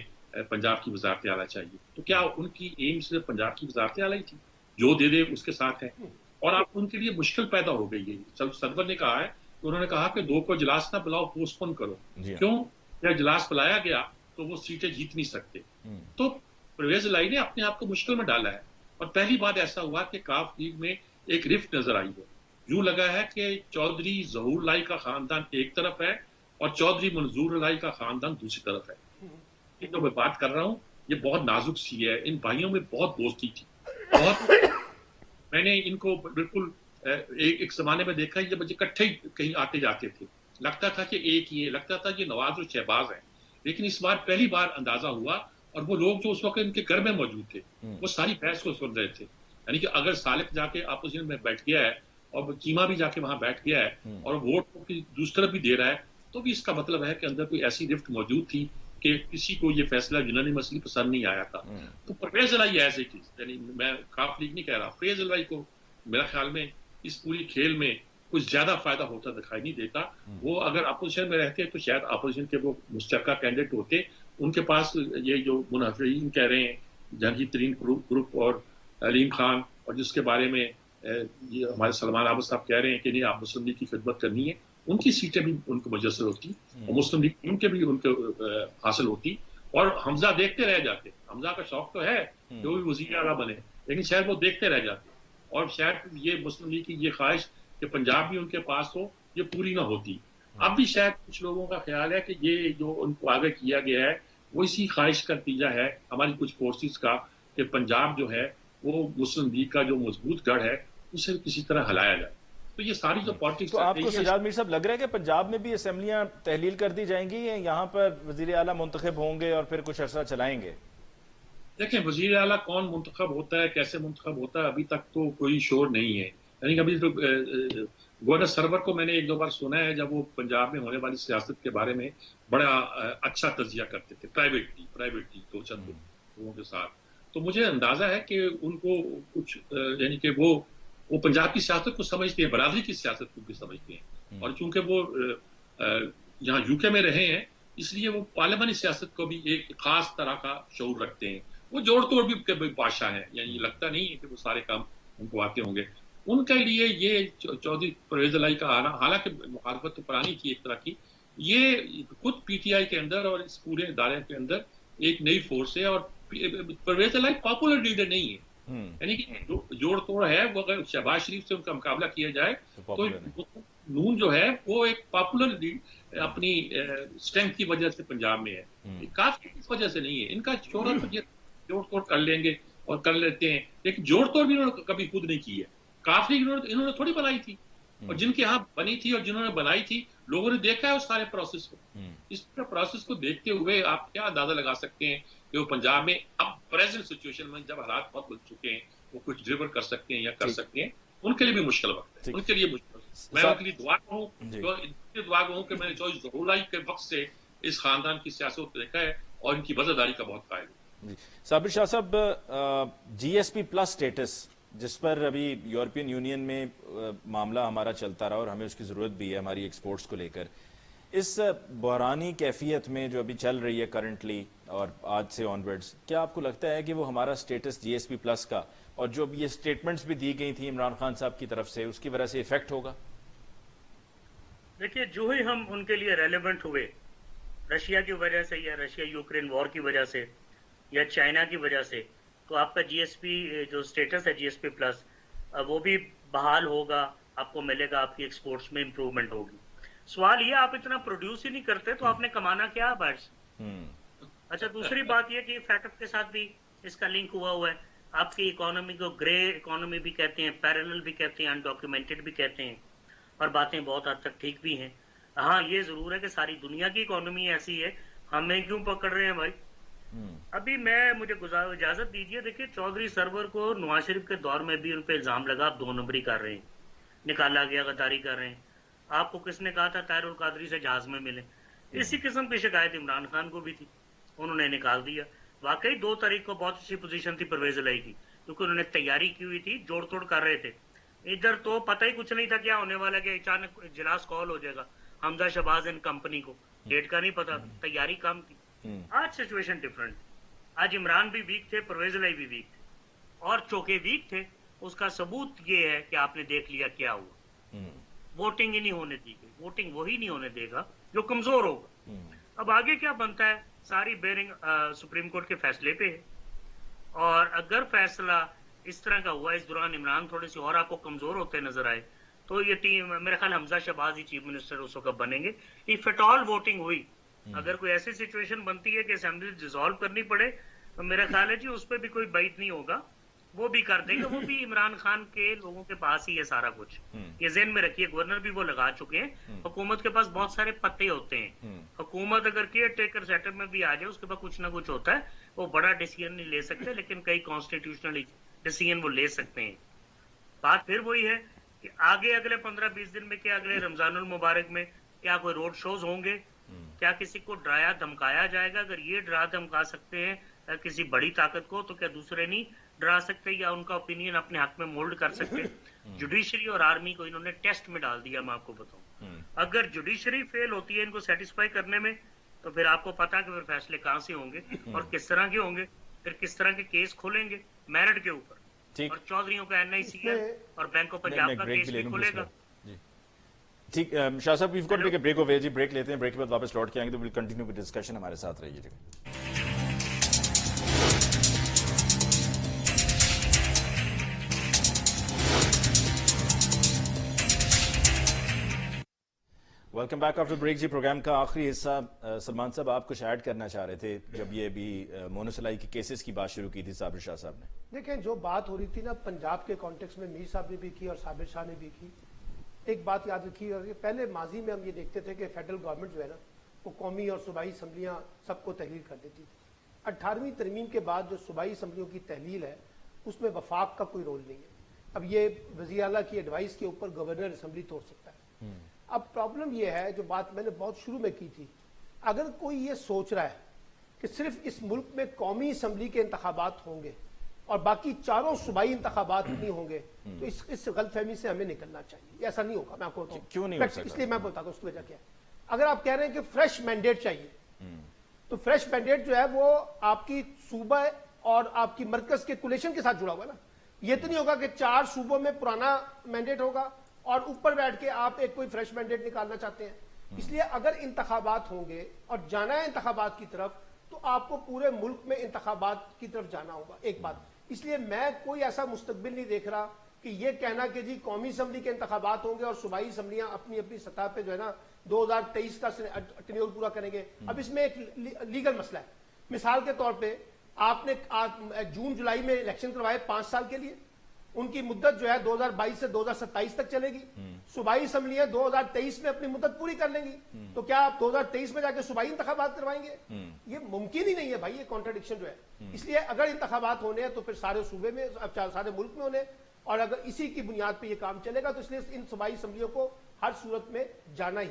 Speaker 4: پنجاب کی وزارت اعلیٰ چاہیے۔ تو کیا ان کی ایم صرف پنجاب کی وزارت اعلیٰ تھی؟ جو دے دے اس کے ساتھ ہے، اور اب ان کے لیے مشکل پیدا ہو گئی ہے۔ صدر نے کہا ہے کہ انہوں نے کہا کہ 2 کو اجلاس نہ بلاؤ، پوسٹ پون کرو۔ کیوں؟ جب اجلاس بلایا گیا تو وہ سیٹیں جیت نہیں سکتے، تو پرویز الہی نے اپنے آپ کو مشکل میں ڈالا ہے۔ اور پہلی بار ایسا ہوا کہ کاف لیگ میں ایک رفٹ نظر آئی ہے، یوں لگا ہے کہ چودھری ظہور الہی کا خاندان ایک طرف ہے اور چودھری منظور الہی کا خاندان دوسری طرف ہے۔ یہ جو میں بات کر رہا ہوں یہ بہت نازک سی ہے، ان بھائیوں میں بہت دوستی تھی، بہت میں نے ان کو بالکل ایک زمانے میں دیکھا جب اکٹھے کہیں آتے جاتے تھے، لگتا تھا کہ ایک ہی ہے، لگتا تھا کہ نواز اور شہباز ہیں۔ لیکن اس بار پہلی بار اندازہ ہوا، اور وہ لوگ جو اس وقت ان کے گھر میں موجود تھے وہ ساری بحث کو سن رہے تھے، یعنی کہ اگر سالک جا کے اپوزیشن میں بیٹھ گیا ہے اور چیما بھی جا کے وہاں بیٹھ گیا ہے اور ووٹ دوسری طرف بھی دے رہا ہے، تو بھی اس کا مطلب ہے کہ اندر کوئی ایسی رفٹ موجود تھی کہ کسی کو یہ فیصلہ یونانی مسئلہ پسند نہیں آیا تھا۔ تو پرویز الہی ایسے کی، یعنی میں کاف لیگ نہیں کہہ رہا، پرویز الہی کو میرا خیال میں اس پوری کھیل میں کچھ زیادہ فائدہ ہوتا دکھائی نہیں دیتا۔ وہ اگر اپوزیشن میں رہتے تو شاید اپوزیشن کے وہ مشترکہ کینڈیڈیٹ ہوتے، ان کے پاس یہ جو منافقین کہہ رہے ہیں جہانگیر ترین گروپ اور علیم خان، اور جس کے بارے میں یہ ہمارے سلمان عابد صاحب کہہ رہے ہیں کہ نہیں آپ مسلم لیگ کی خدمت کرنی ہے، ان کی سیٹیں بھی ان کو میسر ہوتی اور مسلم لیگ ان کے بھی ان کو حاصل ہوتی، اور حمزہ دیکھتے رہ جاتے۔ حمزہ کا شوق تو ہے کہ وہ بھی وزیر اعلیٰ بنے، لیکن شاید وہ دیکھتے رہ جاتے، اور شاید یہ مسلم لیگ کی یہ خواہش کہ پنجاب بھی ان کے پاس ہو یہ پوری نہ ہوتی۔ اب بھی شاید کچھ لوگوں کا خیال ہے کہ یہ جو ان کو آگے کیا گیا ہے وہ اسی خواہش کا نتیجہ ہے ہماری کچھ فورسز کا کہ پنجاب جو ہے وہ مسلم لیگ کا جو مضبوط گڑھ ہے اسے کسی طرح ہلایا جائے۔ تو یہ ساری جو پالیٹکس،
Speaker 2: تو آپ کو سجاد میر صاحب لگ رہا ہے کہ پنجاب میں بھی اسمبلیاں تحلیل کر دی جائیں گی یا یہاں پر وزیر اعلیٰ منتخب ہوں گے اور پھر کچھ عرصہ چلائیں گے؟
Speaker 4: دیکھیں وزیر اعلیٰ کون منتخب ہوتا ہے، کیسے منتخب ہوتا ہے، ابھی تک تو کوئی شور نہیں ہے۔ یعنی ابھی تو گورنر سرور کو میں نے 1-2 بار سنا ہے جب وہ پنجاب میں ہونے والی سیاست کے بارے میں بڑا اچھا تجزیہ کرتے تھے پرائیویٹلی 2-4 لوگوں کے ساتھ، تو مجھے اندازہ ہے کہ ان کو کچھ یعنی کہ وہ پنجاب کی سیاست کو سمجھتے ہیں، برادری کی سیاست کو بھی سمجھتے ہیں، اور چونکہ وہ یہاں یو کے میں رہے ہیں اس لیے وہ پارلیمانی سیاست کو بھی ایک خاص طرح کا شعور رکھتے ہیں۔ وہ جوڑ توڑ بھی بادشاہ ہیں، یعنی لگتا نہیں ہے کہ وہ سارے کام ان کو آتے ہوں گے۔ ان کے لیے یہ چودھری پرویز الہی کا آنا، حالانکہ مخالفت تو پرانی تھی ایک طرح کی، یہ خود پی ٹی آئی کے اندر اور اس پورے ادارے کے اندر ایک نئی فورس ہے، اور پرویز الہی پاپولر لیڈر نہیں ہے، یعنی کہ جوڑ توڑ ہے، وہ اگر شہباز شریف سے ان کا مقابلہ کیا جائے تو نون جو ہے وہ ایک پاپولر اپنی اسٹرینتھ کی وجہ سے پنجاب میں ہے، کافی اس وجہ سے نہیں ہے۔ ان کا شہرت جوڑ توڑ کر لیں گے اور کر لیتے ہیں، لیکن جوڑ توڑ بھی انہوں نے کبھی خود نہیں کی ہے، کافی انہوں نے تھوڑی بنائی تھی، اور جن کے ہاں بنی تھی اور جنہوں نے بنائی تھی لوگوں نے دیکھا ہے اس سارے پروسیس کو۔ اس پروسیس کو دیکھتے ہوئے آپ کیا اندازہ لگا سکتے ہیں کہ وہ پنجاب میں اب پریزنٹ سچویشن میں جب حالات بہت بدل چکے ہیں وہ کچھ ڈلیور کر سکتے ہیں یا کر سکتے ہیں؟ ان کے لیے بھی مشکل وقت ہے، ان کے لیے مشکل۔ میں ان کے لیے دعا ہوں کہ میں نے چوائس ظہور الہی کے وقت سے اس خاندان کی سیاست کو دیکھا ہے اور ان کی وزاداری کا بہت قائل ہوں۔
Speaker 2: صابر شاہ صاحب، جی ایس پی پلس سٹیٹس جس پر ابھی یورپین یونین میں معاملہ ہمارا چلتا رہا اور ہمیں اس کی ضرورت بھی ہے ہماری ایکسپورٹس کو لے کر، اس بحرانی کیفیت میں جو ابھی چل رہی ہے کرنٹلی اور آج سے آنورڈز، کیا آپ کو لگتا ہے کہ وہ ہمارا سٹیٹس جی ایس پی پلس کا اور جو یہ سٹیٹمنٹس بھی دی گئی تھیں عمران خان صاحب کی طرف سے، اس کی وجہ سے افیکٹ ہوگا؟
Speaker 6: دیکھیے جو ہی ہم ان کے لیے ریلیونٹ ہوئے رشیا کی وجہ سے یا رشیا یوکرین وار کی وجہ سے یا چائنا کی وجہ سے، تو آپ کا جی ایس پی جو سٹیٹس ہے جی ایس پی پلس وہ بھی بحال ہوگا، آپ کو ملے گا، آپ کی ایکسپورٹس میں امپروومنٹ ہوگی۔ سوال یہ آپ اتنا پروڈیوس ہی نہیں کرتے تو آپ نے کمانا کیا ہے باہر سے؟ اچھا دوسری بات یہ کہ فیٹ اپ کے ساتھ بھی اس کا لنک ہوا ہے، آپ کی اکانومی کو گرے اکانومی بھی کہتے ہیں، پیرلل بھی کہتے ہیں، انڈاکیومنٹڈ بھی کہتے ہیں، اور باتیں بہت حد تک ٹھیک بھی ہیں۔ ہاں یہ ضرور ہے کہ ساری دنیا کی اکانومی ایسی ہے، ہمیں کیوں پکڑ رہے ہیں بھائی؟ ابھی مجھے اجازت دیجیے، دیکھیے چودھری سرور کو نواز شریف کے دور میں بھی ان پہ الزام لگا، آپ 2 نمبری کر رہے ہیں، نکالا گیا، غداری کر رہے ہیں۔ آپ کو کس نے کہا تھا طاہر القادری سے جہاز میں ملے؟ اسی قسم کی شکایت عمران خان کو بھی تھی، انہوں نے نکال دیا۔ واقعی 2 تاریخ کو بہت اچھی پوزیشن تھی پرویز الہی کی، کیونکہ انہوں نے تیاری کی ہوئی تھی، جوڑ توڑ کر رہے تھے۔ ادھر تو پتہ ہی کچھ نہیں تھا کیا ہونے والا، کہ اچانک اجلاس کال ہو جائے گا حمزہ شہباز اینڈ کمپنی کو، ڈیٹ کا نہیں پتا، تیاری کام کی۔ آج سچویشن ڈفرنٹ، آج عمران بھی ویک تھے، پرویز الہی بھی ویک تھے، اور چونکہ ویک تھے اس کا ثبوت یہ ہے کہ آپ نے دیکھ لیا کیا ہوا۔ ووٹنگ ہی نہیں ہونے دی گئی، ووٹنگ وہی نہیں ہونے دے گا جو کمزور ہوگا۔ اب آگے کیا بنتا ہے، ساری بیرنگ سپریم کورٹ کے فیصلے پہ ہے، اور اگر فیصلہ اس طرح کا ہوا، اس دوران عمران تھوڑے سے اور آپ کو کمزور ہوتے نظر آئے، تو یہ ٹیم میرے خیال حمزہ شہباز ہی چیف منسٹر اس وقت بنیں گے۔ اف ایٹ آل ووٹنگ ہوئی، اگر کوئی ایسی سچویشن بنتی ہے کہ اسمبلی ڈیزالو کرنی پڑے، تو میرا خیال ہے جی اس پہ بھی کوئی بعید نہیں ہوگا، وہ بھی کر دیں گے، وہ بھی عمران خان کے لوگوں کے پاس ہی ہے سارا کچھ۔ یہ ذہن میں رکھیے، گورنر بھی وہ لگا چکے ہیں، حکومت کے پاس بہت سارے پتے ہوتے ہیں، حکومت اگر کیئر ٹیکر سیٹ اپ میں بھی آ جائے، اس کے پاس کچھ نہ کچھ ہوتا ہے، وہ بڑا ڈیسیژن نہیں لے سکتے، لیکن کئی کانسٹیٹیوشنل ڈیسیژن وہ لے سکتے ہیں۔ بات پھر وہی ہے کہ آگے اگلے 15-20 دن میں کیا، اگلے رمضان المبارک میں کیا کوئی روڈ شوز ہوں گے؟ کیا کسی کو ڈرایا دھمکایا جائے گا؟ اگر یہ ڈرا دھمکا سکتے ہیں کسی بڑی طاقت کو، تو کیا دوسرے نہیں ڈرا سکتے یا ان کا اوپینین اپنے حق میں مولڈ کر سکتے؟ جوڈیشری اور آرمی کو انہوں نے ٹیسٹ میں ڈال دیا۔ میں آپ کو بتاؤں، اگر جوڈیشری فیل ہوتی ہے ان کو سیٹسفائی کرنے میں، تو پھر آپ کو پتا کہ پھر فیصلے کہاں سے ہوں گے اور کس طرح کے ہوں گے، پھر کس طرح کے کیس کھولیں گے میرٹ کے اوپر، اور چودھریوں کا NICL اور بینک آف پنجاب کا کیس بھی کھولے گا۔
Speaker 2: ٹھیک شاہ صاحب، we've got to take a break over here جی، بریک لیتے ہیں، بریک کے بعد واپس لوٹ کے آئیں گے تو we'll continue with discussion، ہمارے ساتھ رہیے جی۔ ویلکم بیک آفٹر بریک جی۔ پروگرام کا آخری حصہ، سلمان صاحب آپ کچھ ایڈ کرنا چاہ رہے تھے جب یہ بھی مونس الہی کے کیسز کی بات شروع کی تھی صابر شاہ صاحب نے۔
Speaker 3: دیکھیں جو بات ہو رہی تھی نا پنجاب کے کانٹیکس میں، میر صاحب نے بھی کی اور صابر شاہ نے بھی کی، ایک بات یاد رکھی، اور یہ پہلے ماضی میں ہم یہ دیکھتے تھے کہ فیڈرل گورنمنٹ جو ہے نا وہ قومی اور صوبائی اسمبلیاں سب کو تحلیل کر دیتی تھی۔ 18ویں ترمیم کے بعد جو صوبائی اسمبلیوں کی تحلیل ہے اس میں وفاق کا کوئی رول نہیں ہے۔ اب یہ وزیر اعلیٰ کی ایڈوائس کے اوپر گورنر اسمبلی توڑ سکتا ہے۔ اب پرابلم یہ ہے، جو بات میں نے بہت شروع میں کی تھی، اگر کوئی یہ سوچ رہا ہے کہ صرف اس ملک میں قومی اسمبلی کے انتخابات ہوں گے اور باقی چاروں صوبائی انتخابات نہیں ہوں گے، تو اس غلط فہمی سے ہمیں نکلنا چاہیے۔ ایسا نہیں ہوگا، میں آپ کو بتاؤں
Speaker 2: کیوں نہیں ہو سکتا،
Speaker 3: اس لیے میں بتاتا ہوں اس کی وجہ کیا ہے۔ اگر آپ کہہ رہے ہیں کہ فریش مینڈیٹ چاہیے، تو فریش مینڈیٹ جو ہے وہ آپ کی صوبہ اور آپ کی مرکز کے کولیشن کے ساتھ جڑا ہوا ہے نا۔ یہ تو نہیں ہوگا کہ 4 صوبوں میں پرانا مینڈیٹ ہوگا اور اوپر بیٹھ کے آپ ایک کوئی فریش مینڈیٹ نکالنا چاہتے ہیں۔ اس لیے اگر انتخابات ہوں گے اور جانا ہے انتخابات کی طرف، تو آپ کو پورے ملک میں انتخابات کی طرف جانا ہوگا، ایک بات۔ اس لیے میں کوئی ایسا مستقبل نہیں دیکھ رہا کہ یہ کہنا کہ جی قومی اسمبلی کے انتخابات ہوں گے اور صوبائی اسمبلیاں اپنی اپنی سطح پہ جو ہے نا 2023 کا ٹینیور پورا کریں گے۔ اب اس میں ایک لیگل مسئلہ ہے۔ مثال کے طور پہ آپ نے جون جولائی میں الیکشن کروائے 5 سال کے لیے، ان کی مدت جو ہے 2022 سے 2027 تک چلے گی۔ صوبائی اسمبلیاں 2023 میں اپنی مدت پوری کر لیں گی، تو کیا آپ 2023 میں جا کے صوبائی انتخابات کروائیں گے؟ یہ ممکن ہی نہیں ہے بھائی، یہ کانٹرڈکشن جو ہے۔ اس لیے اگر انتخابات ہونے ہیں تو پھر سارے صوبے میں، سارے ملک میں ہونے، اور اگر اسی کی بنیاد پہ یہ کام چلے گا تو اس لیے ان صوبائی اسمبلیوں کو ہر صورت میں جانا ہی۔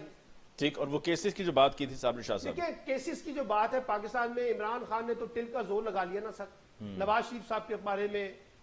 Speaker 2: ٹھیک، اور وہ کیسز کی جو بات کی تھی صابر شاہ صاحب،
Speaker 3: دیکھیں کیسز کی جو بات ہے، پاکستان میں عمران خان نے تو ٹل کا زور لگا لیا نا سر۔ نواز شریف صاحب کے بارے میں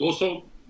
Speaker 4: 200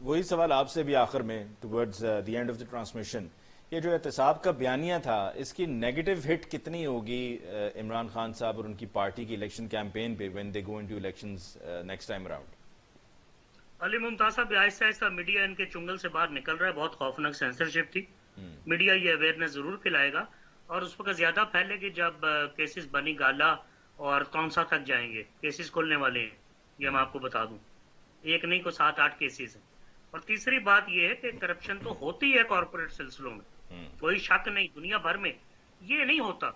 Speaker 2: وہی سوال آپ سے بھی آخر میں towards the end of the transmission, یہ جو احتساب کا بیانیہ تھا اس کی نیگیٹو ہٹ کتنی ہوگی عمران خان صاحب اور ان کی پارٹی کی الیکشن کیمپین پہ when they go into elections next time around؟
Speaker 6: علی ممتاز صاحب آہستہ آہستہ میڈیا ان کے چنگل سے باہر نکل رہا ہے. بہت خوفناک سینسرشپ تھی. میڈیا یہ اویئرنیس ضرور پھیلائے گا اور اس وقت زیادہ پھیلے گی جب کیسز بنی گالا اور کونسا تک جائیں گے. کیسز کھلنے والے ہیں یہ میں آپ کو بتا دوں، ایک نہیں کو 7-8 کیسز ہیں. اور تیسری بات یہ ہے کہ کرپشن تو ہوتی ہے کارپوریٹ سلسلوں میں، کوئی شک نہیں. دنیا بھر میں یہ نہیں ہوتا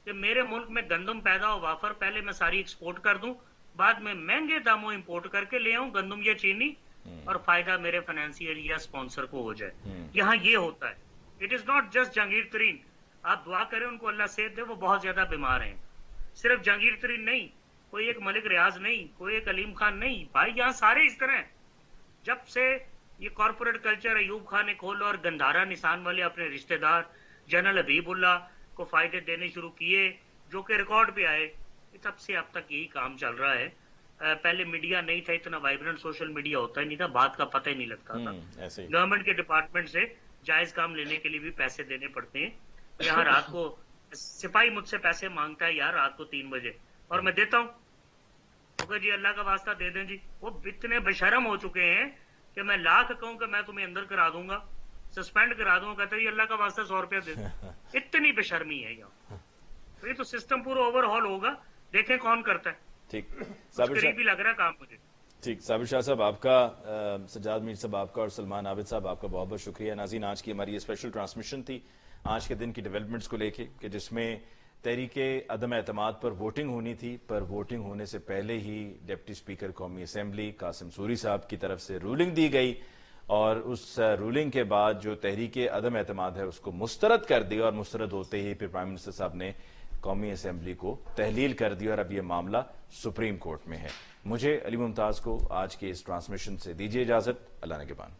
Speaker 6: کہ میرے ملک میں گندم پیدا ہو وافر، پہلے میں ساری ایکسپورٹ کر دوں، بعد میں مہنگے داموں امپورٹ کر کے لے آؤں گندم یا چینی، اور فائدہ میرے فائنینشیئر یا اسپانسر کو ہو جائے. یہاں یہ ہوتا ہے. It is not just Jahangir Tareen. آپ دعا کریں ان کو اللہ صحت دے، وہ بہت زیادہ بیمار ہیں. صرف جہانگیر ترین نہیں، کوئی ایک ملک ریاض نہیں، کوئی ایک علیم خان نہیں. بھائی یہاں سارے اس طرح ہیں. جب سے یہ کارپوریٹ کلچر ایوب خان نے کھولا اور گندھارا نسان والے اپنے رشتہ دار جنرل حبیب اللہ کو فائدے دینے شروع کیے جو کہ ریکارڈ پہ آئے، تب سے اب تک یہی کام چل رہا ہے. پہلے میڈیا نہیں تھا اتنا وائبرنٹ، سوشل میڈیا ہوتا ہی نہیں تھا، بات کا پتہ ہی نہیں لگتا تھا. گورنمنٹ کے ڈپارٹمنٹ سے جائز کام لینے کے لیے بھی پیسے دینے پڑتے ہیں. یہاں رات کو سپاہی مجھ سے پیسے مانگتا ہے یار رات کو 3 بجے اور میں دیتا ہوں، اوکے جی اللہ کا واسطہ دے دیں جی. وہ اتنے بشرم ہو چکے ہیں کہ میں لاکھ کہوں کہ میں تمہیں اندر کرا دوں گا، سسپینڈ کرا دوں گا، کہتے ہیں اللہ کا واسطہ 100 روپیہ دے دیں. اتنی بشرمی ہے یہاں. تو یہ تو سسٹم پورا اوور ہال ہوگا، دیکھیں کون کرتا ہے.
Speaker 2: ٹھیک
Speaker 6: قریب ہی لگ رہا ہے کام مجھے.
Speaker 2: ٹھیک صابر شاہ صاحب آپ کا، سجاد میر صاحب آپ کا، اور سلمان عابد صاحب آپ کا بہت بہت شکریہ. ناظرین آج کی ہماری یہ اسپیشل ٹرانسمیشن تھی آج کے دن کی ڈیولپمنٹس کو لے کے، کہ جس میں تحریک عدم اعتماد پر ووٹنگ ہونی تھی، پر ووٹنگ ہونے سے پہلے ہی ڈپٹی اسپیکر قومی اسمبلی قاسم سوری صاحب کی طرف سے رولنگ دی گئی، اور اس رولنگ کے بعد جو تحریک عدم اعتماد ہے اس کو مسترد کر دیا، اور مسترد ہوتے ہی پھر پرائم منسٹر صاحب نے قومی اسمبلی کو تحلیل کر دیا، اور اب یہ معاملہ سپریم کورٹ میں ہے. مجھے علی ممتاز کو آج کے اس ٹرانسمیشن سے دیجیے اجازت. اللہ نگہبان.